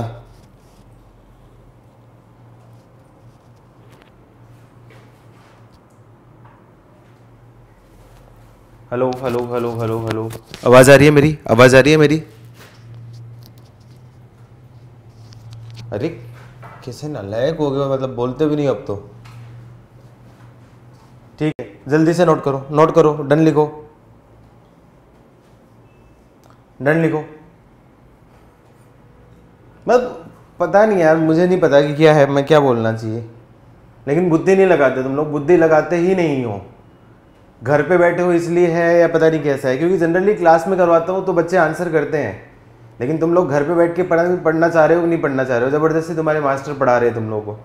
Hello hello hello hello hello, आवाज आ रही है मेरी? आवाज आ रही है मेरी? अरे कैसे नालायक हो गए, मतलब बोलते भी नहीं अब तो। ठीक है, जल्दी से नोट करो, नोट करो, डन लिखो, डन लिखो। मतलब पता नहीं यार, मुझे नहीं पता कि क्या है, मैं क्या बोलना चाहिए। लेकिन बुद्धि नहीं लगाते तुम लोग, बुद्धि लगाते ही नहीं हो। घर पे बैठे हो इसलिए है या पता नहीं कैसा है, क्योंकि जनरली क्लास में करवाता हूँ तो बच्चे आंसर करते हैं, लेकिन तुम लोग घर पे बैठ के पढ़ना चाह रहे हो कि नहीं पढ़ना चाह रहे हो, ज़बरदस्ती तुम्हारे मास्टर पढ़ा रहे हैं तुम लोगों को।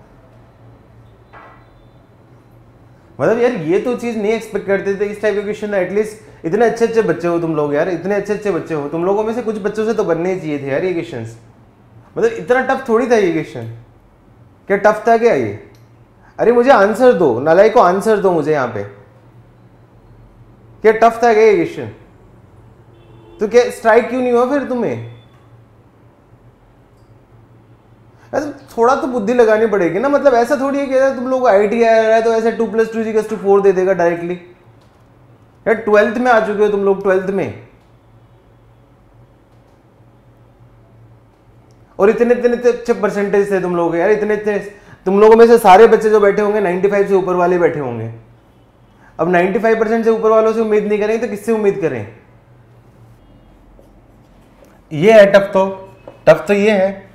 मतलब यार ये तो चीज़ नहीं एक्सपेक्ट करते थे इस टाइप के क्वेश्चन। एटलीस्ट इतने अच्छे अच्छे बच्चे हो तुम लोग यार, इतने अच्छे अच्छे बच्चे हो तुम लोगों में से कुछ बच्चों से तो बनने ही चाहिए थे यार ये क्वेश्चन। मतलब इतना टफ थोड़ी था ये क्वेश्चन। क्या टफ था क्या ये? अरे मुझे आंसर दो, नालायक को आंसर दो मुझे यहाँ पे। क्या टफ था क्या ये क्वेश्चन? तो क्या स्ट्राइक क्यों नहीं हुआ फिर तुम्हें? ऐसा थोड़ा तो बुद्धि लगानी पड़ेगी ना। मतलब ऐसा थोड़ी है कि तुम लोग को आईटी आ रहा है तो ऐसे 2 + 2 = 4 दे देगा डायरेक्टली। यार 12th में आ चुके हो तुम लोग, 12th में, और इतने इतने अच्छे परसेंटेज थे तुम लोग यार, इतने इतने। तुम लोगों में से सारे बच्चे जो बैठे होंगे 95 से ऊपर वाले बैठे होंगे। अब 95% से ऊपर वालों से उम्मीद नहीं करेंगे तो किससे उम्मीद करें? ये है टफ तो, टफ तो ये है।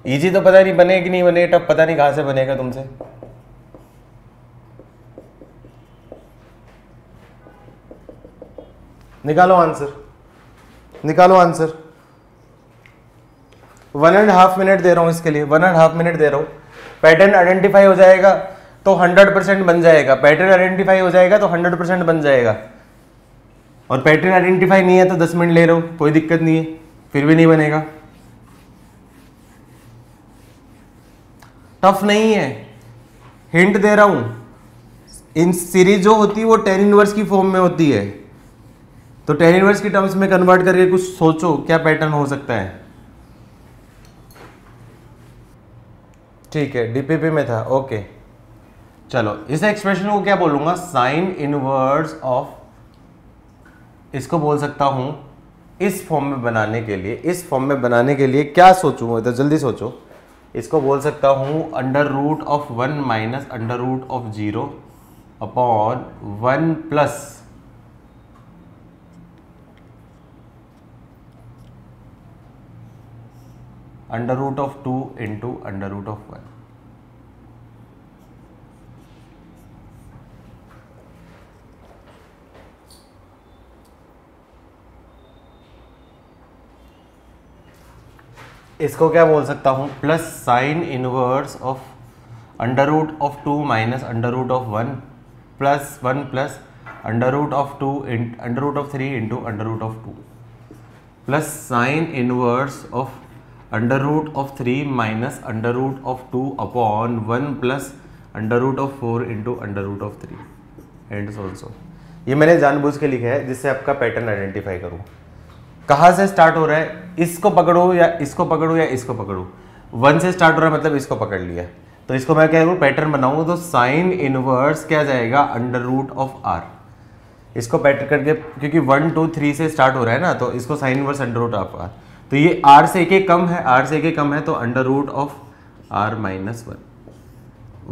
इजी तो पता नहीं बने कि नहीं बने, टफ पता नहीं कहां से बनेगा तुमसे। निकालो आंसर, निकालो आंसर। 1.5 मिनट दे रहा हूं इसके लिए, 1.5 मिनट दे रहा हूं। पैटर्न आइडेंटिफाई हो जाएगा तो 100% बन जाएगा, पैटर्न आइडेंटिफाई हो जाएगा तो 100% बन जाएगा। और पैटर्न आइडेंटिफाई नहीं है तो 10 मिनट ले रहा हूं, कोई दिक्कत नहीं है, फिर भी नहीं बनेगा। टफ नहीं है, हिंट दे रहा हूं। इन सीरीज जो होती है वो tan इनवर्स की फॉर्म में होती है, तो tan इनवर्स की टर्म्स में कन्वर्ट करके कुछ सोचो क्या पैटर्न हो सकता है। ठीक है, डीपीपी में था, ओके। चलो इस एक्सप्रेशन को क्या बोलूंगा? साइन इनवर्स ऑफ, इसको बोल सकता हूं इस फॉर्म में बनाने के लिए। इस फॉर्म में बनाने के लिए क्या सोचूंगा तो जल्दी सोचो। इसको बोल सकता हूं √1 - √0 अपॉन 1 प्लस √2 इंटू √1। इसको क्या बोल सकता हूं? Plus sine inverse of √2 - √1 plus 1 plus √3 into √2 plus sine inverse of √3 minus √2 upon 1 plus √4 into √3 and also. ये मैंने जानबूझ के लिखा है जिससे आपका पैटर्न आइडेंटिफाई करूँ। कहाँ से स्टार्ट हो रहा है? इसको पकड़ो या इसको पकड़ो या इसको पकड़ो। 1 से स्टार्ट हो रहा है मतलब इसको पकड़ लिया, तो इसको मैं क्या करूँ? पैटर्न बनाऊंगा तो साइन इनवर्स क्या जाएगा? √r। इसको पैटर्न करके, क्योंकि 1 2 3 से स्टार्ट हो रहा है ना, तो इसको साइन इनवर्स √r। तो ये r से एक कम है, r से एक कम है तो √r -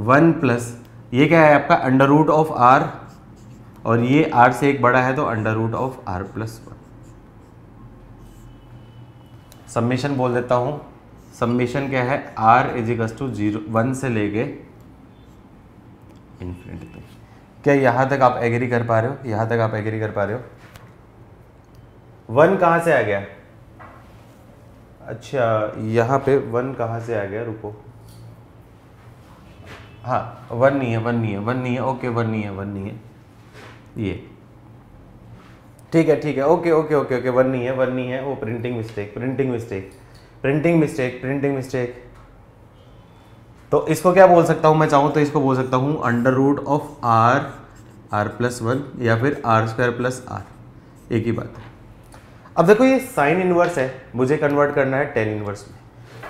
1 प्लस ये क्या है आपका? √r, और ये r से एक बड़ा है तो √r + 1। समेशन बोल देता हूं। समेशन क्या है? r = 0 1 से लेके इन्फिनिटी तक। क्या यहां तक आप एग्री कर पा रहे हो? यहां तक आप एग्री कर पा रहे हो? 1 कहां से आ गया? अच्छा यहां पे 1 कहां से आ गया? रुको, हाँ 1 नहीं है, 1 नहीं है, 1 नहीं है, ओके 1 नहीं है, 1 नहीं है, ये ठीक है, ठीक है, ओके ओके ओके ओके 1 नहीं है, 1 नहीं है, वो प्रिंटिंग मिस्टेक। तो इसको क्या बोल सकता हूं? मैं चाहूं तो इसको बोल सकता हूं √r + 1 या फिर r² + r, एक ही बात है। अब देखो ये साइन इनवर्स है, मुझे कन्वर्ट करना है tan इनवर्स में।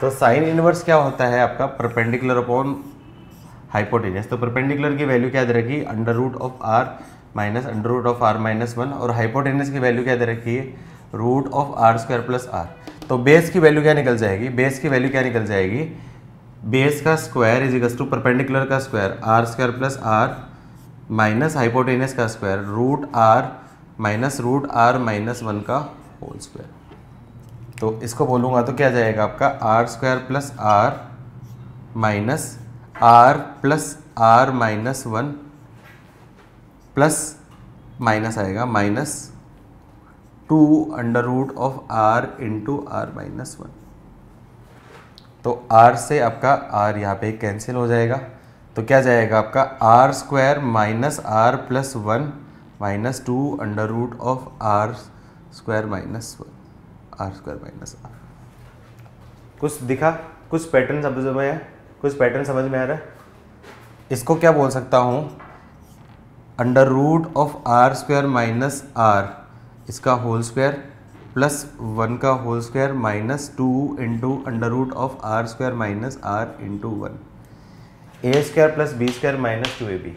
तो साइन इनवर्स क्या होता है आपका? Perpendicular upon hypotenuse. तो परपेंडिकुलर की वैल्यू क्या दे रखी है? √r माइनस √r - 1, और हाइपोटेनस की वैल्यू क्या दे रखी है? √r² + r। तो बेस की वैल्यू क्या निकल जाएगी? बेस की वैल्यू क्या निकल जाएगी? बेस का स्क्वायर = परपेंडिकुलर का square r² + r minus hypotenuse का स्क्वायर √r माइनस √r - 1 का होल स्क्वायर। तो इसको बोलूँगा तो क्या जाएगा आपका? r² + r minus are plus r minus one plus minus आएगा minus 2 under root of r into are minus one. तो r से आपका r यहाँ पे कैंसिल हो जाएगा, तो क्या जाएगा आपका R square minus are plus one minus 2 under root of R square minus one, R square minus R. कुछ दिखा, कुछ पैटर्न समझ में आया, कुछ पैटर्न समझ में आ रहा है? इसको क्या बोल सकता हूँ, under root of R square minus R इसका होल स्क्वायर प्लस 1 का whole square minus 2 into under root of R square minus R into one, A square plus B square minus 2ab।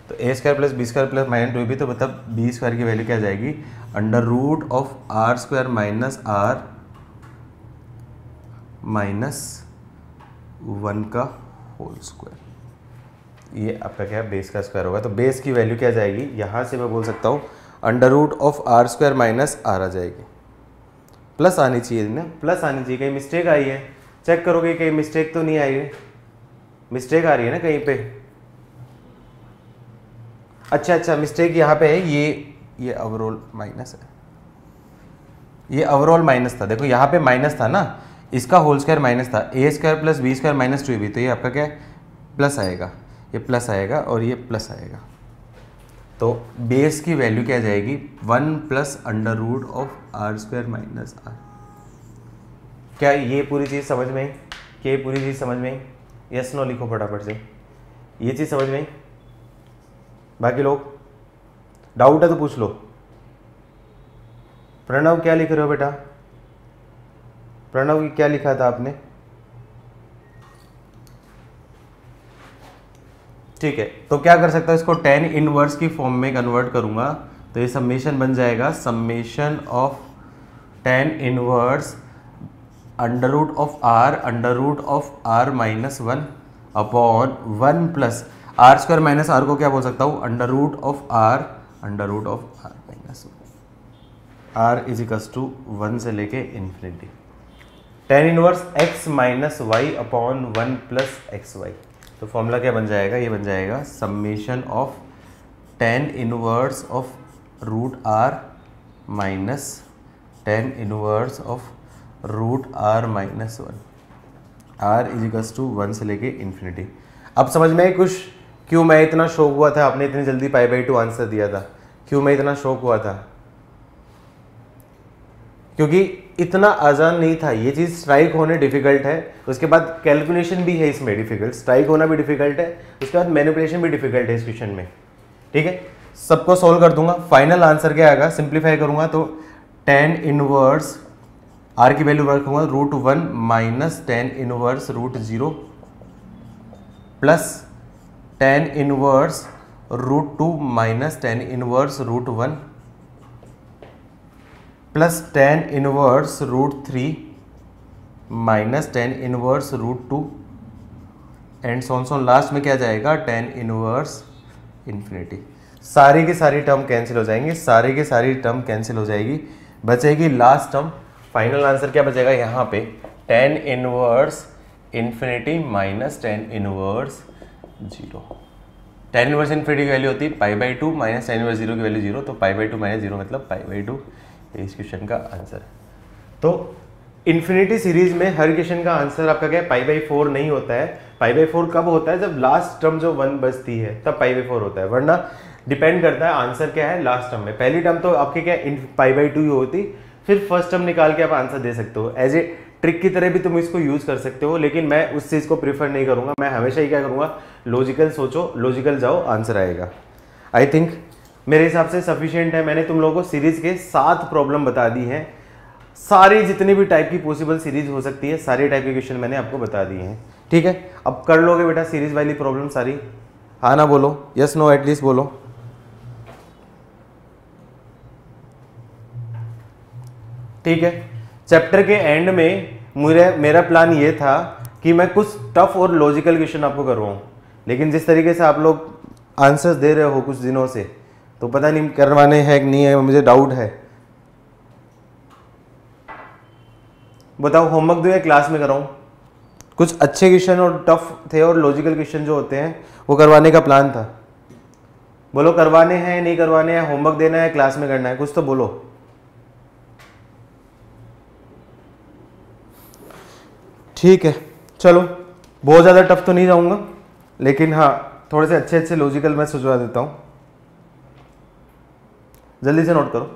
तो ए स्क्वायर प्लस बी स्क्वायर प्लस माइनस 2ab, तो मतलब बी स्क्वायर की वैल्यू क्या जाएगी, under root of R square minus R minus 1 का होल स्क्वायर। ये आपका क्या है, बेस का स्क्वायर होगा। तो बेस की वैल्यू क्या जाएगी, यहाँ से मैं बोल सकता हूँ under root of R square minus R आ जाएगी। प्लस आनी चाहिए ना, प्लस आनी चाहिए। कहीं मिस्टेक आई है, चेक करोगे कहीं मिस्टेक तो नहीं आई है, मिस्टेक आ रही है ना कहीं पे। अच्छा मिस्टेक यहाँ पे है, ये ओवरऑल माइनस है, ये ओवरऑल माइनस था। देखो यहाँ पे माइनस था ना, इसका होल स्क्वायर माइनस था, A square plus B square minus 2ab, तो ये आपका क्या है, प्लस आएगा, ये प्लस आएगा और ये प्लस आएगा। तो बेस की वैल्यू क्या जाएगी, 1 plus under root of R square minus R. क्या ये पूरी चीज़ समझ में आई? क्या ये पूरी चीज़ समझ में आई? यस नो लिखो फटाफट से, ये चीज़ समझ में आई? बाकी लोग डाउट है तो पूछ लो। प्रणव क्या लिख रहे हो बेटा, प्रणव की क्या लिखा था आपने? ठीक है, तो क्या कर सकता हूँ, इसको tan इनवर्स की फॉर्म में कन्वर्ट करूंगा, तो ये समेशन बन जाएगा summation of tan inverse under root of r minus one upon 1 plus are square minus r को क्या बोल सकता हूँ, under root of r minus one. R is equals to 1 से लेके infinity. tan inverse x minus y upon 1 plus x y. तो फॉर्मूला क्या बन जाएगा, ये बन जाएगा summation of tan inverse of root r minus tan inverse of root r minus one. R is equals to 1 से लेके इन्फिनिटी। अब समझ में कुछ क्यों मैं इतना शौक हुआ था, आपने इतनी जल्दी π/2 आंसर दिया था, क्यों मैं इतना शौक हुआ था? क्योंकि इतना आसान नहीं था। ये चीज़ स्ट्राइक होने डिफिकल्ट है, उसके बाद कैलकुलेशन भी है इसमें डिफिकल्ट, स्ट्राइक होना भी डिफिकल्ट है, उसके बाद मैनिपुलेशन भी डिफिकल्ट है इस क्वेश्चन में। ठीक है, सबको सॉल्व कर दूंगा, फाइनल आंसर क्या आएगा, सिंप्लीफाई करूंगा तो tan इनवर्स आर की वैल्यू रखूंगा √1 minus tan inverse √0 plus tan inverse √2 minus tan inverse √1 plus tan inverse √3 minus tan inverse √2 and so on last में क्या जाएगा, tan इनवर्स इन्फिनिटी। सारी की सारी टर्म कैंसिल हो जाएंगे, सारी की सारी टर्म कैंसिल हो जाएगी, बचेगी लास्ट टर्म। फाइनल आंसर क्या बचेगा यहाँ पे, tan inverse infinity minus tan inverse 0। tan inverse infinity की वैल्यू होती है π/2 माइनस tan इनवर्स 0 की वैल्यू 0, तो π/2 माइनस 0 मतलब π/2। इस क्वेश्चन का आंसर है। तो इन्फिनिटी सीरीज में हर क्वेश्चन का आंसर आपका क्या है, π/4 नहीं होता है। π/4 कब होता है, जब लास्ट टर्म जो 1 बचती है तब π/4 होता है, वरना डिपेंड करता है आंसर क्या है लास्ट टर्म में। पहली टर्म तो आपके क्या π/2 ही होती, फिर फर्स्ट टर्म निकाल के आप आंसर दे सकते हो। एज ए ट्रिक की तरह भी तुम इसको यूज कर सकते हो, लेकिन मैं उस चीज़ को प्रीफर नहीं करूंगा। मैं हमेशा ही क्या करूंगा, लॉजिकल सोचो, लॉजिकल जाओ, आंसर आएगा। आई थिंक मेरे हिसाब से सफिशिएंट है। मैंने तुम लोगों को सीरीज के 7 प्रॉब्लम बता दी हैं, सारी जितनी भी टाइप की पॉसिबल सीरीज हो सकती है, सारे टाइप के क्वेश्चन मैंने आपको बता दिए हैं। ठीक है, अब कर लोगे बेटा सीरीज वाली प्रॉब्लम सारी? हाँ ना बोलो, यस नो एटलीस्ट बोलो। ठीक है, चैप्टर के एंड में मेरा प्लान ये था कि मैं कुछ टफ और लॉजिकल क्वेश्चन आपको करवाऊं, लेकिन जिस तरीके से आप लोग आंसर्स दे रहे हो कुछ दिनों से, तो पता नहीं करवाने हैं कि नहीं है, मुझे डाउट है। बताओ होमवर्क दो या क्लास में कराऊं? कुछ अच्छे क्वेश्चन और टफ थे और लॉजिकल क्वेश्चन जो होते हैं वो करवाने का प्लान था। बोलो करवाने हैं नहीं करवाने हैं, होमवर्क देना है क्लास में करना है, कुछ तो बोलो। ठीक है चलो, बहुत ज़्यादा टफ तो नहीं जाऊंगा, लेकिन हाँ थोड़े से अच्छे अच्छे लॉजिकल मैं सुझा देता हूँ। जल्दी से नोट करो।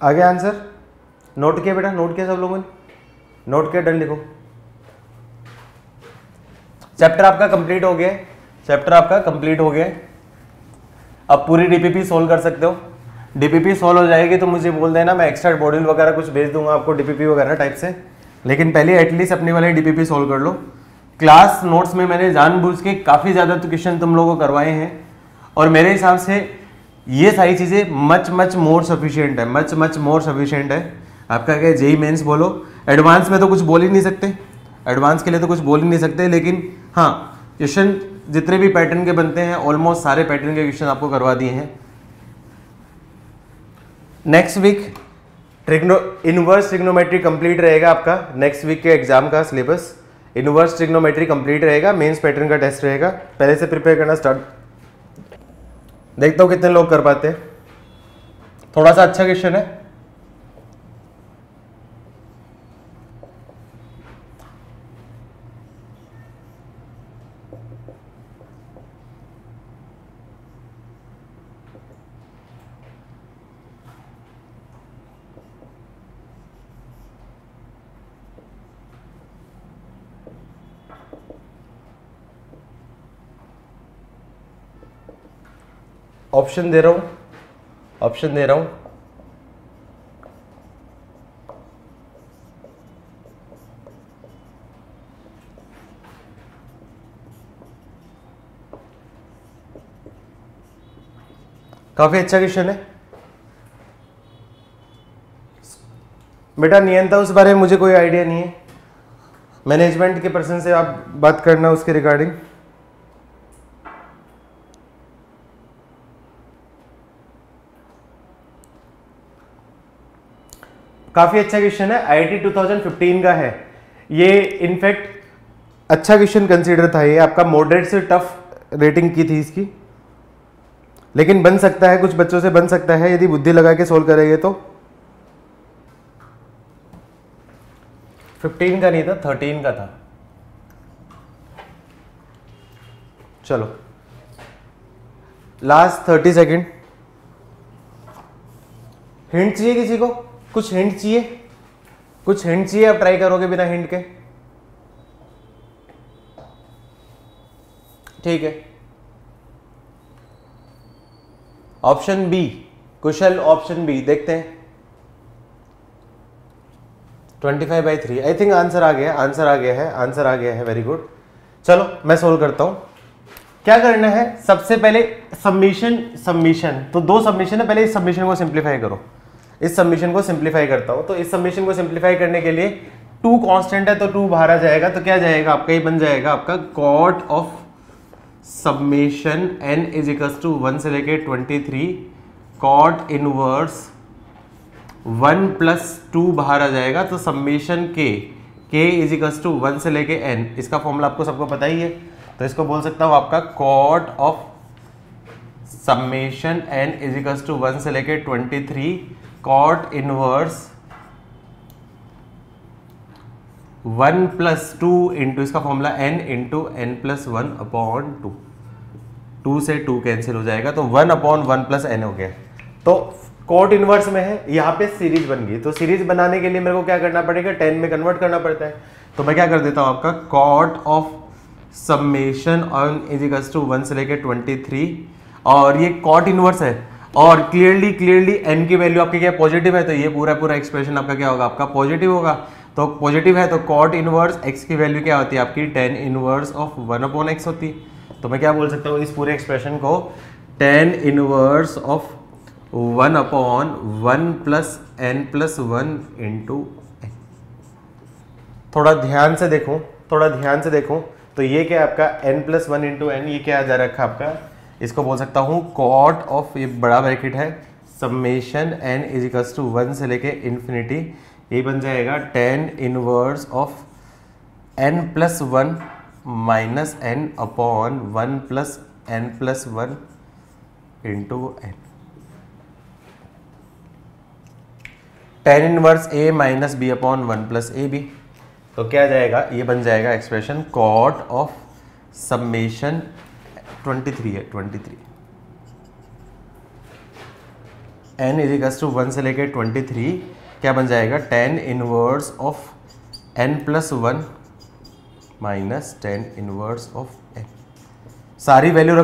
आगे आंसर नोट किया बेटा, नोट किया सब लोगों ने, नोट किया, डन लिखो। चैप्टर आपका कंप्लीट हो गया, चैप्टर आपका कंप्लीट हो गया। अब पूरी डीपीपी सोल्व कर सकते हो। डीपीपी सोल्व हो जाएगी तो मुझे बोल देना, मैं एक्स्ट्रा मॉड्यूल वगैरह कुछ भेज दूंगा आपको डीपीपी वगैरह टाइप से, लेकिन पहले एटलीस्ट अपनी वाली डीपीपी सोल्व कर लो। क्लास नोट्स में मैंने जानबूझ के काफ़ी ज़्यादा तो क्वेश्चन तुम लोगों को करवाए हैं, और मेरे हिसाब से ये सारी चीज़ें मच मोर सफिशिएंट है, मच मोर सफिशिएंट है। आपका क्या जेई मेंस बोलो, एडवांस में तो कुछ बोल ही नहीं सकते, एडवांस के लिए तो कुछ बोल ही नहीं सकते, लेकिन हाँ क्वेश्चन जितने भी पैटर्न के बनते हैं ऑलमोस्ट सारे पैटर्न के क्वेश्चन आपको करवा दिए हैं। Next week inverse trigonometry complete रहेगा आपका, नेक्स्ट वीक के एग्जाम का सिलेबस इनवर्स ट्रिग्नोमेट्री कंप्लीट रहेगा, मेंस पैटर्न का टेस्ट रहेगा, पहले से प्रिपेयर करना स्टार्ट। देखता हूँ कितने लोग कर पाते हैं। थोड़ा सा अच्छा क्वेश्चन है, ऑप्शन दे रहा हूं, ऑप्शन दे रहा हूं। काफी अच्छा क्वेश्चन है बेटा। नियंत्रण उस बारे में मुझे कोई आइडिया नहीं है, मैनेजमेंट के पर्सन से आप बात करना उसके रिगार्डिंग। काफी अच्छा क्वेश्चन है, आईआईटी 2015 का है ये। इनफैक्ट अच्छा क्वेश्चन कंसीडर था ये, आपका मॉडरेट से टफ रेटिंग की थी इसकी, लेकिन बन सकता है, कुछ बच्चों से बन सकता है यदि बुद्धि लगा के सोल्व करेंगे तो। 15 का नहीं था, 13 का था। चलो लास्ट 30 सेकेंड। हिंट चाहिए किसी को? कुछ हिंट चाहिए? कुछ हिंट चाहिए? आप ट्राई करोगे बिना हिंट के? ठीक है, ऑप्शन बी कुशल, ऑप्शन बी देखते हैं। 25/3 आई थिंक आंसर आ गया, आंसर आ गया है, आंसर आ गया है, वेरी गुड। चलो मैं सोल्व करता हूं। क्या करना है सबसे पहले? सबमिशन तो दो सबमिशन है, पहले इस सबमिशन को सिंप्लीफाई करो। इस सबमिशन को सिंप्लीफाई करता हूं, तो इस सबमिशन को सिंप्लीफाई करने के लिए 2 कांस्टेंट है तो 2 बाहर आ जाएगा, तो क्या जाएगा आपका? ये बन जाएगा आपका cot of summation n is equals to 1 से लेके 23 कॉट इनवर्स 1 प्लस 2 बाहर आ जाएगा, तो summation k is equals to 1 से लेके n। इसका फॉर्मूला आपको सबको पता ही है, तो इसको बोल सकता हूं आपका cot of summation n is equals to 1 से लेके 23 कॉट इनवर्स 1 प्लस 2 इंटू इसका formula n into n plus 1 upon 2। 2 से 2 कैंसिल हो जाएगा, तो 1 अपॉन 1 प्लस n हो गया। तो कॉट इनवर्स में है, यहाँ पे सीरीज बन गई, तो सीरीज बनाने के लिए मेरे को क्या करना पड़ेगा? 10 में कन्वर्ट करना पड़ता है। तो मैं क्या कर देता हूँ आपका cot of summation n is equals to 1 से लेके 23, और ये कॉट इनवर्स है, और क्लियरली n की वैल्यू आपकी क्या पॉजिटिव है, तो ये पूरा एक्सप्रेशन आपका क्या होगा? आपका पॉजिटिव होगा। तो पॉजिटिव है तो कॉट इनवर्स x की वैल्यू क्या होती है आपकी? tan inverse of 1 upon x होती है। तो मैं क्या बोल सकता हूँ इस पूरे एक्सप्रेशन को? tan inverse of 1 upon 1 plus n plus 1 into n। थोड़ा ध्यान से देखो, थोड़ा ध्यान से देखो, तो ये क्या है आपका? n प्लस 1 इंटू n, ये क्या आ जा रखा आपका? इसको बोल सकता हूँ कॉट ऑफ, ये बड़ा ब्रैकेट है, summation n is equals to 1 से लेके इन्फिनिटी ये बन जाएगा tan inverse of n plus one minus n upon one plus n plus one into n. tan inverse a minus b upon one plus a b, तो क्या जाएगा, ये बन जाएगा एक्सप्रेशन कॉट ऑफ समेशन 23 है 23 n इजिकल्स टू 1 से लेकर 23 क्या बन जाएगा tan inverse of n plus one minus tan inverse of n। सारी वैल्यू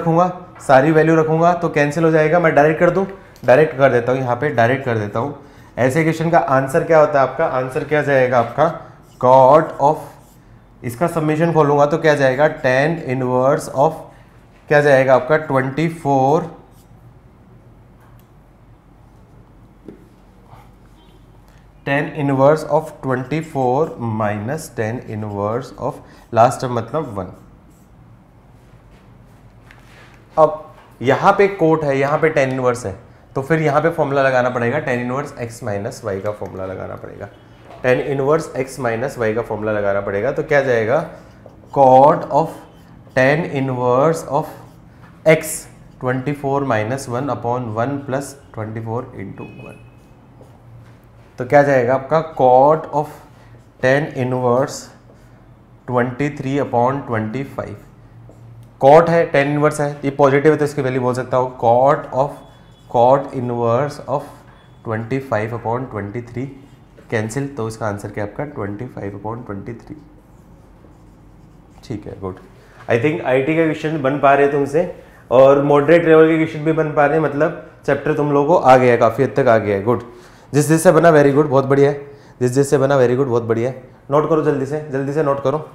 रखूंगा तो कैंसिल हो जाएगा। मैं डायरेक्ट कर दूं, डायरेक्ट कर देता हूं, यहाँ पे डायरेक्ट कर देता हूं। ऐसे क्वेश्चन का आंसर क्या होता है, आपका आंसर क्या जाएगा, आपका कॉट ऑफ, इसका समेशन खोलूंगा तो क्या जाएगा tan इनवर्स ऑफ, क्या जाएगा आपका 24 tan inverse of 24 minus tan inverse of last term मतलब 1। अब यहाँ पे कोट है, यहाँ पे tan इनवर्स है, तो फिर यहाँ पे फॉर्मूला लगाना पड़ेगा tan inverse x minus y का फॉर्मूला लगाना पड़ेगा, tan inverse x minus y का फॉर्मूला लगाना पड़ेगा। तो क्या जाएगा cot of tan inverse of x 24 minus one upon one plus 24 into one, तो क्या जाएगा आपका cot of tan inverse 23 upon 25। Cot है, tan इनवर्स है, ये पॉजिटिव है तो इसकी वैल्यू बोल सकता हूँ cot inverse of 25 upon 23 cancel, तो इसका आंसर क्या आपका 25 अपॉन 23। ठीक है, गुड। आई थिंक आईटी के क्वेश्चन बन पा रहे हैं तुमसे, और मॉडरेट लेवल के क्वेश्चन भी बन पा रहे हैं, मतलब चैप्टर तुम लोगों को आ गया है, काफ़ी हद तक आ गया है। गुड, जिस से बना वेरी गुड, बहुत बढ़िया है, जिस से बना वेरी गुड, बहुत बढ़िया है। नोट करो जल्दी से नोट करो।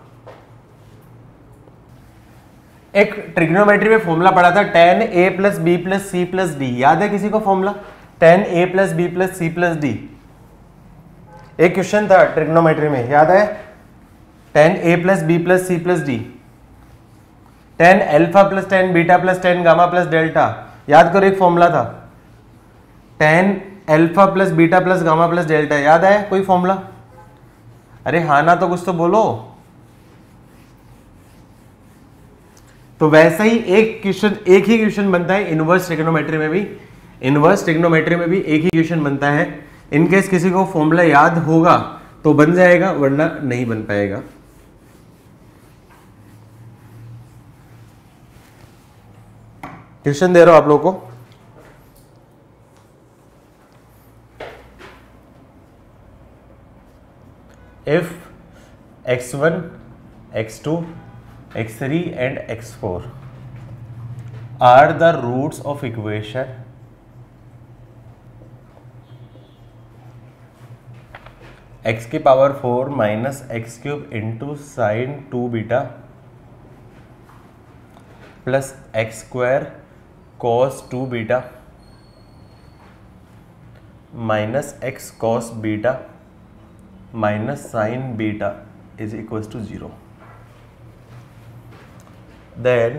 एक ट्रिग्नोमेट्री में फॉर्मूला पढ़ा था tan a plus b plus c plus d, याद है किसी को formula tan a plus b plus c plus d? एक क्वेश्चन था ट्रिग्नोमेट्री में, याद है tan a plus b plus c plus d, tan alpha plus tan beta plus tan gamma plus delta, याद करो एक फॉर्मूला था tan alpha plus beta plus gamma plus delta, याद है कोई फॉर्मूला? अरे हाँ ना, तो कुछ तो बोलो। तो वैसा ही एक ही क्वेश्चन बनता है इनवर्स ट्रिग्नोमेट्री में भी, एक ही क्वेश्चन बनता है। इनकेस किसी को फॉर्मूला याद होगा तो बन जाएगा, वरना नहीं बन पाएगा। क्वेश्चन दे रहा हूं आप लोगों को, if x1 x2 x3 and x4 are the roots of equation x की power 4 minus x cube into sine 2 beta plus x square cos 2 beta minus x cos beta minus sine beta is equal to 0, then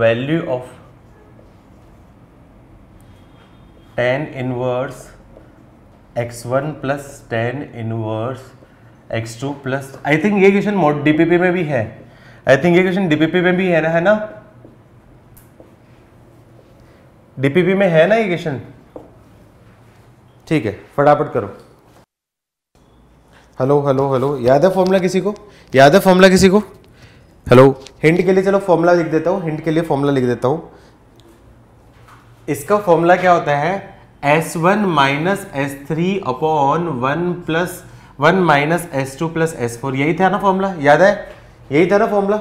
value of tan inverse x1 plus tan inverse x2 plus, I think ये क्वेश्चन डीपीपी में भी है, है ना डीपीपी में है ना ये क्वेश्चन? ठीक है, फटाफट करो। हेलो, याद है फॉर्मूला किसी को? हेलो, हिंट के लिए चलो फॉर्मूला लिख देता हूं, इसका फॉर्मूला क्या होता है, S1 minus S3 upon 1 minus S2 plus S4, यही था ना फॉर्मूला, याद है? यही था ना formula,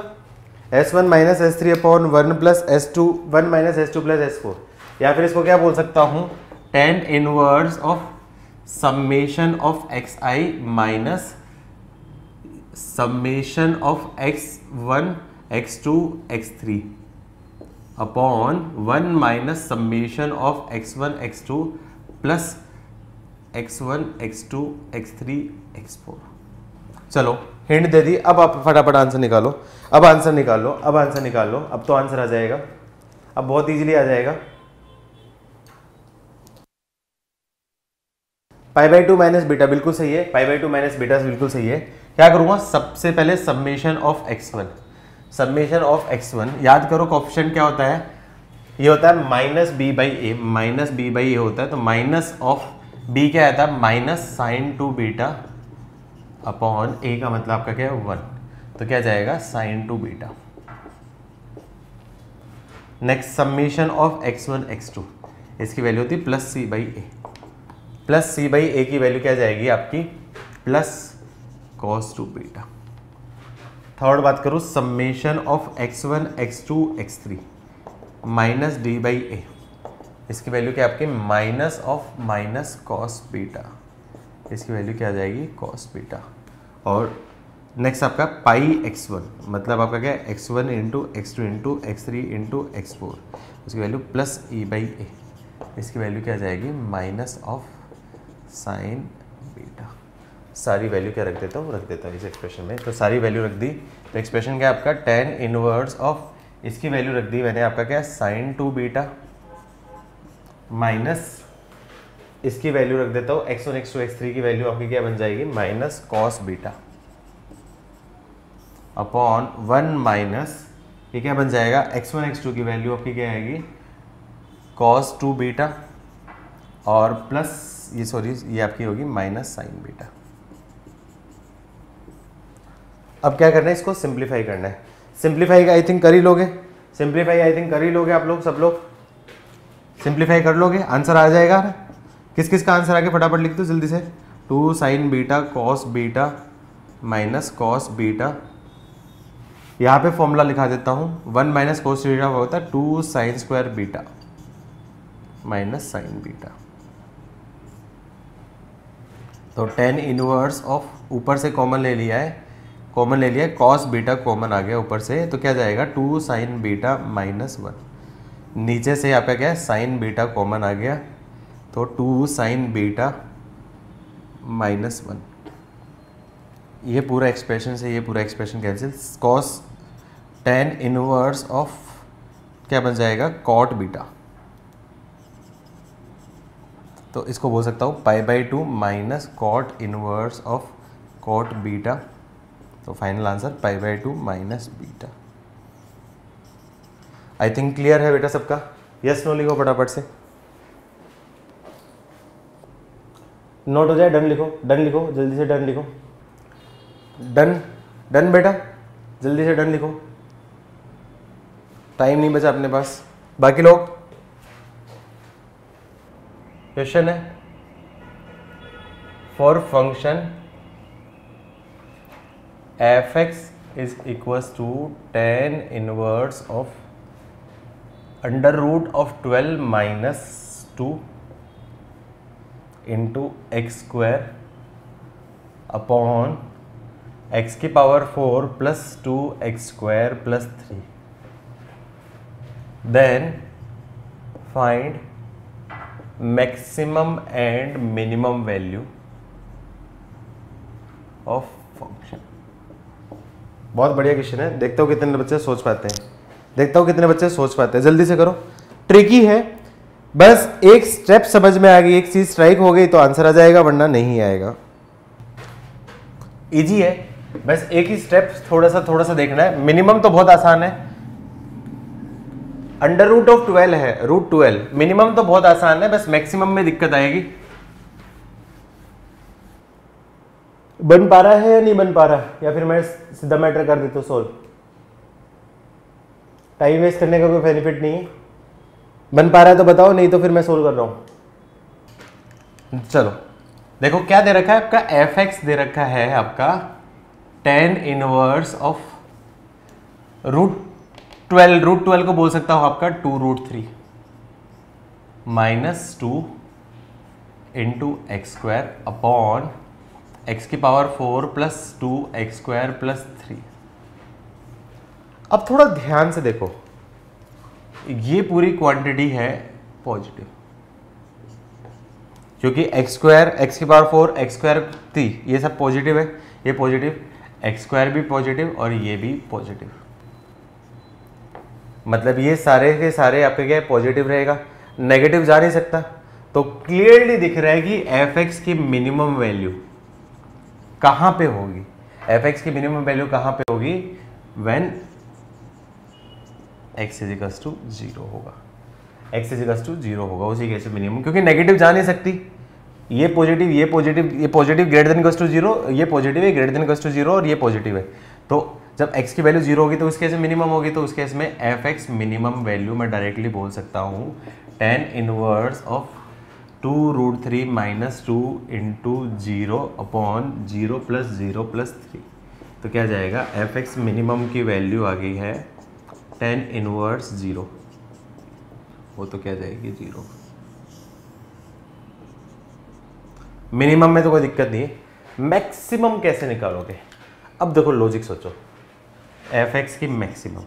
S1 minus S3 upon 1 plus S2 1 minus S2 plus S4, या फिर इसको क्या बोल सकता हूं, tan inverse of summation of xi minus summation of x1 x2 x3 upon 1 minus summation of x1 x2 plus x1 x2 x3 x4। चलो हिंट दे दी, अब आप फटाफट आंसर निकालो, अब तो आंसर आ जाएगा, अब बहुत इजीली आ जाएगा। पाई बाई टू माइनस बीटा बिल्कुल सही है, पाई बाई टू माइनस बीटा बिल्कुल सही है। क्या करूंगा, सबसे पहले सब्मेशन ऑफ x1, सब्मेशन ऑफ x1 याद करो कोएफिशिएंट क्या होता है, ये होता है minus B by A, minus B by A होता है, तो माइनस ऑफ बी क्या आता है, minus sine two beta upon A का मतलब आपका क्या है 1, तो क्या जाएगा sine two beta. Next summation of x1 x2, इसकी वैल्यू होती है plus C by A, plus C by A की वैल्यू क्या जाएगी आपकी plus cos two beta. Third बात करूँ summation of x1 x2 x3 minus D by A, इसकी वैल्यू क्या आपकी minus of minus cos beta, इसकी वैल्यू क्या आ जाएगी कॉस बीटा। और नेक्स्ट आपका पाई x1 मतलब आपका क्या है x1 into x2 into x3 into x4, उसकी value plus E by A, इसकी वैल्यू क्या आ जाएगी माइनस ऑफ साइन बीटा। सारी वैल्यू क्या रख देता हूँ, रख देता हूँ इस एक्सप्रेशन में, तो सारी वैल्यू रख दी, तो एक्सप्रेशन क्या आपका tan इनवर्स ऑफ, इसकी वैल्यू रख दी मैंने आपका क्या साइन टू बीटा माइनस इसकी वैल्यू रख देता हूँ x1 x2 x3 की वैल्यू आपकी क्या बन जाएगी minus cos beta upon 1 minus ये क्या बन जाएगा x1 x2 की वैल्यू आपकी क्या आएगी कॉस टू बीटा और प्लस ये सॉरी ये आपकी होगी माइनस साइन बीटा। अब क्या करना है, इसको सिंप्लीफाई करना है। सिंप्लीफाई आई थिंक कर ही लोगे, सिंप्लीफाई आई थिंक कर ही लोगे आप लोग, सब लोग सिंप्लीफाई कर लोगे, आंसर आ जाएगा ना। किस किस का आंसर आके फटाफट लिख दो जल्दी से, 2 sign beta cos beta minus cos beta, यहाँ पे फॉर्मूला लिखा देता हूँ 1 माइनस कॉस बीटा होता है 2 sine square beta minus sine beta. तो tan इनवर्स ऑफ ऊपर से कॉमन ले लिया है, कॉमन ले लिया है कॉस बीटा कॉमन आ गया ऊपर से, तो क्या जाएगा 2 साइन बीटा माइनस 1, नीचे से आपका क्या है साइन बीटा कॉमन आ गया तो 2 साइन बीटा माइनस 1, ये पूरा एक्सप्रेशन से ये पूरा expression cancel, cos tan inverse of क्या बन जाएगा कॉट बीटा, तो इसको बोल सकता हूँ pi by two minus cot inverse of cot beta, तो final answer pi by two minus beta. I think clear है बेटा सबका, यस नो लिखो फटाफट से, नोट हो जाए, डन लिखो, डन लिखो जल्दी से, डन लिखो, डन डन बेटा जल्दी से डन लिखो, टाइम नहीं बचा अपने पास। बाकी लोग क्वेश्चन है for function F X is equals to tan inverse of under root of 12 minus 2 into X square upon X की power 4 plus 2 X square plus 3, then find maximum and minimum value of function. बहुत बढ़िया क्वेश्चन है, देखता हूँ कितने बच्चे सोच पाते हैं, देखता हूँ कितने बच्चे सोच पाते हैं, जल्दी से करो, ट्रिकी है, बस एक स्टेप समझ में आ गई, एक चीज स्ट्राइक हो गई तो आंसर आ जाएगा वरना नहीं आएगा। इजी है, बस एक ही स्टेप थोड़ा सा देखना है। मिनिमम तो बहुत आसान है, अंडर रूट ऑफ 12 है, रूट 12, मिनिमम तो बहुत आसान है, बस मैक्सिमम में दिक्कत आएगी। बन पा रहा है या नहीं बन पा रहा, या फिर मैं सीधा मैटर कर देता हूं सोल्व, टाइम वेस्ट करने का कोई बेनिफिट नहीं है। बन पा रहा है तो बताओ, नहीं तो फिर मैं सोल्व कर रहा हूं। चलो देखो क्या दे रखा है आपका, एफ एक्स दे रखा है आपका tan इनवर्स ऑफ रूट 12 को बोल सकता हूं आपका 2 root 3 minus 2 into X square upon X की power 4 plus 2 X square plus 3। अब थोड़ा ध्यान से देखो, ये पूरी क्वांटिटी है पॉजिटिव, क्योंकि एक्स स्क्वायर एक्स की पावर 4 एक्स स्क्वायर 3 ये सब पॉजिटिव है, ये पॉजिटिव, एक्स स्क्वायर भी पॉजिटिव और ये भी पॉजिटिव, मतलब ये सारे के सारे आपके क्या पॉजिटिव रहेगा, नेगेटिव जा नहीं सकता, तो क्लियरली दिख रहा है कि एफ एक्स की मिनिमम वैल्यू कहां पे होगी, एफ एक्स की मिनिमम वैल्यू कहां पे होगी, when x is equals to 0 होगा, एक्स इज इक्वल्स टू 0 होगा उसी केस में मिनिमम, क्योंकि नेगेटिव जा नहीं सकती, ये पॉजिटिव ये पॉजिटिव ये positive greater than equals to 0, ये पॉजिटिव है ग्रेटर देन इक्वल्स टू 0 और ये पॉजिटिव है। तो जब x की वैल्यू 0 होगी तो उस केस में मिनिमम होगी, तो उस केस में एफ एक्स मिनिमम वैल्यू मैं डायरेक्टली बोल सकता हूँ tan inverse of 2√3 minus 2 into 0 upon 0 plus 0 plus 3। तो क्या जाएगा, एफ एक्स मिनिमम की वैल्यू आ गई है tan इनवर्स 0, वो तो क्या जाएगी 0। मिनिमम में तो कोई दिक्कत नहीं है, मैक्सिमम कैसे निकालोगे। अब देखो लॉजिक सोचो, एफ एक्स की मैक्सिमम,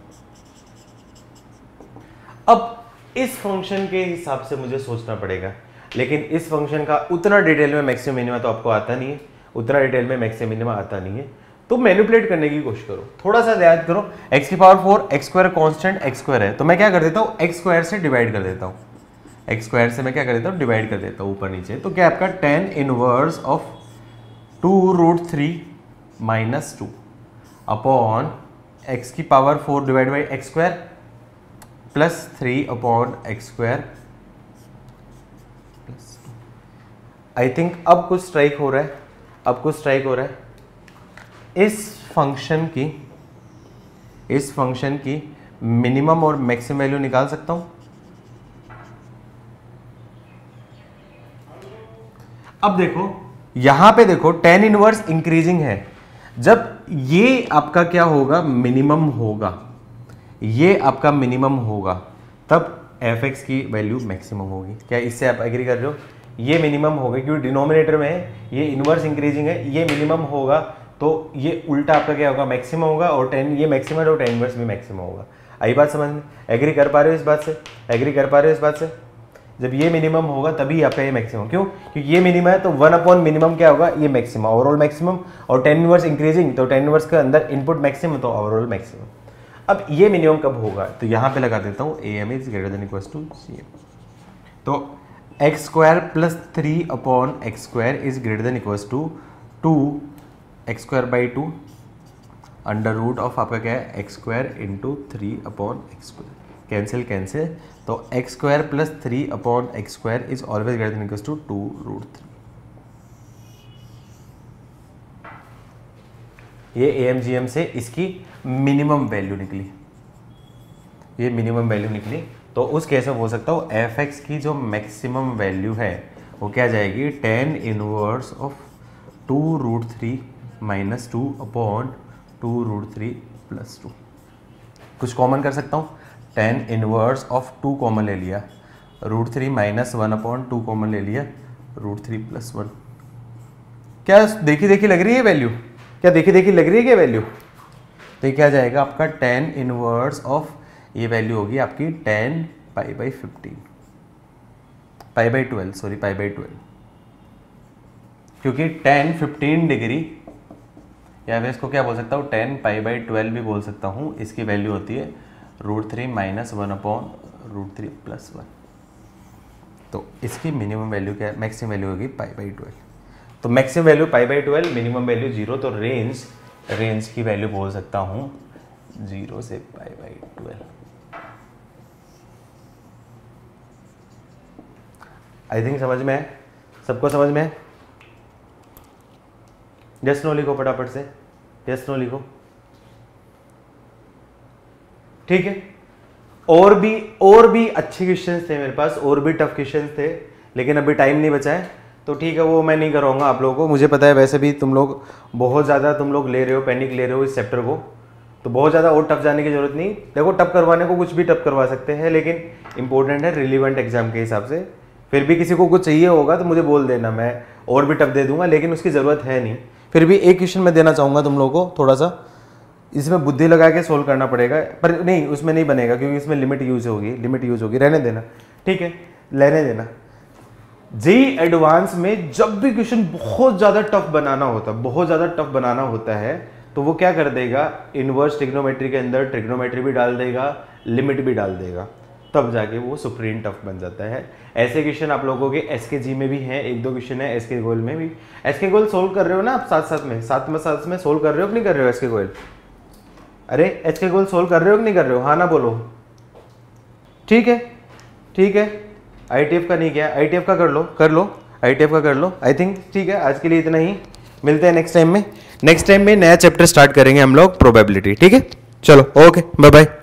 अब इस फंक्शन के हिसाब से मुझे सोचना पड़ेगा, लेकिन इस फंक्शन का उतना डिटेल में मैक्सिमम मिनिमा तो आपको आता नहीं है, उतना डिटेल में मैक्सिमम मिनिमा आता नहीं है, तो मैनिपुलेट करने की कोशिश करो, थोड़ा सा याद करो। x की power 4 x square constant x square है, तो मैं क्या कर देता हूँ x स्क्वायर से डिवाइड कर देता हूँ, एक्स स्क्वायर से मैं क्या कर देता हूँ डिवाइड कर देता हूँ ऊपर नीचे। तो क्या आपका tan inverse of 2√3 minus 2 upon X की power 4 divide by X square plus 3 upon X square plus 2। I think अब कुछ स्ट्राइक हो रहा है, अब कुछ स्ट्राइक हो रहा है। इस फंक्शन की मिनिमम और मैक्सिमम वैल्यू निकाल सकता हूं। अब देखो यहां पे देखो tan इनवर्स इंक्रीजिंग है, जब ये आपका क्या होगा मिनिमम होगा, ये आपका मिनिमम होगा, तब एफ एक्स की वैल्यू मैक्सिमम होगी। क्या इससे आप एग्री कर रहे हो, ये मिनिमम होगा क्योंकि डिनोमिनेटर में है, ये इनवर्स इंक्रीजिंग है, ये मिनिमम होगा, तो ये उल्टा आपका क्या होगा मैक्सिमम होगा, और tan ये मैक्सिमम है और tan इनवर्स भी मैक्सिमम होगा। आई बात समझ में, एग्री कर पा रहे हो इस बात से, एग्री कर पा रहे हो इस बात से। जब ये मिनिमम होगा तभी आपका ये मैक्सिमम, क्यों, क्योंकि ये मिनिमम है तो 1 अपॉन मिनिमम क्या होगा, ये मैक्सिमम, ओवरऑल मैक्सिमम, और tan इनवर्स इंक्रीजिंग तो tan इनवर्स के अंदर इनपुट मैक्सिमम तो ओवरऑल मैक्सिमम। अब ये मिनिमम कब होगा, तो यहां पे लगा देता हूं am is greater than equals to cm। तो X square plus 3 upon X square is greater than equals to 2 X square by 2 under root of आपका क्या है X square into 3 upon X square, cancel cancel, तो X square plus 3 upon X square is always greater than equals to 2√3। ये AMGM से इसकी मिनिमम वैल्यू निकली, ये मिनिमम वैल्यू निकली, तो उस केस में हो सकता हो एफ एक्स की जो मैक्सिमम वैल्यू है वो क्या जाएगी tan inverse of 2√3 minus 2 upon 2√3 plus 2। कुछ कॉमन कर सकता हूँ, tan इनवर्स ऑफ 2 कॉमन ले लिया, √3 माइनस 1 अपॉन 2 कॉमन ले लिया, √3 प्लस 1। क्या देखी देखी लग रही है वैल्यू, क्या देखी देखी लग रही है क्या वैल्यू, तो ये क्या जाएगा आपका tan इनवर्स ऑफ, ये वैल्यू होगी आपकी tan pi by 15, pi by 12 sorry pi by 12, क्योंकि tan 15 डिग्री, या मैं इसको क्या बोल सकता हूँ tan पाई बाई 12 भी बोल सकता हूँ, इसकी वैल्यू होती है √3 माइनस 1 अपॉन √3 प्लस 1। तो इसकी मिनिमम वैल्यू क्या है, मैक्सिमम वैल्यू होगी पाई बाई 12, तो maximum value pi by 12, minimum value 0, तो रेंज की वैल्यू बोल सकता हूँ 0 से पाई बाई 12। आई थिंक समझ में है, सबको समझ में है। यस नो लिखो फटाफट से, यस नो लिखो, ठीक है। और भी अच्छे क्वेश्चंस थे मेरे पास, और भी टफ क्वेश्चंस थे, लेकिन अभी टाइम नहीं बचा है, तो ठीक है वो मैं नहीं कराऊंगा आप लोगों को। मुझे पता है वैसे भी तुम लोग बहुत ज़्यादा ले रहे हो, पैनिक ले रहे हो इस चैप्टर को, तो बहुत ज़्यादा और टफ जाने की जरूरत नहीं। देखो टफ करवाने को कुछ भी टफ करवा सकते हैं, लेकिन इंपॉर्टेंट है रिलीवेंट एग्जाम के हिसाब से। फिर भी किसी को कुछ चाहिए होगा तो मुझे बोल देना, मैं और भी टफ दे दूंगा, लेकिन उसकी ज़रूरत है नहीं। फिर भी एक क्वेश्चन मैं देना चाहूँगा तुम लोगों को, थोड़ा सा इसमें बुद्धि लगा के सोल्व करना पड़ेगा, पर नहीं उसमें नहीं बनेगा क्योंकि इसमें लिमिट यूज होगी, रहने देना, ठीक है रहने देना। जेईई एडवांस में जब भी क्वेश्चन बहुत ज़्यादा टफ बनाना होता है, तो वो क्या कर देगा, इनवर्स ट्रिग्नोमेट्री के अंदर ट्रिग्नोमेट्री भी डाल देगा, लिमिट भी डाल देगा। तब जाके वो सुप्रीम टफ बन जाता है। ऐसे क्वेश्चन आप लोगों के एसके जी में भी हैं, 1-2 क्वेश्चन है एसके गोयल में भी। एसके गोयल सोल्व कर रहे हो ना आप साथ में सोल्व कर रहे हो कि नहीं कर रहे हो एसके गोयल? अरे एसके गोयल सोल्व कर रहे हो कि नहीं कर रहे हो? हाँ ना बोलो। ठीक है ITF का नहीं किया, ITF का कर लो ITF का कर लो। आई थिंक ठीक है, आज के लिए इतना ही। मिलते हैं नेक्स्ट टाइम में। नेक्स्ट टाइम में नया चैप्टर स्टार्ट करेंगे हम लोग, प्रोबेबिलिटी। ठीक है, चलो ओके, बाय बाय।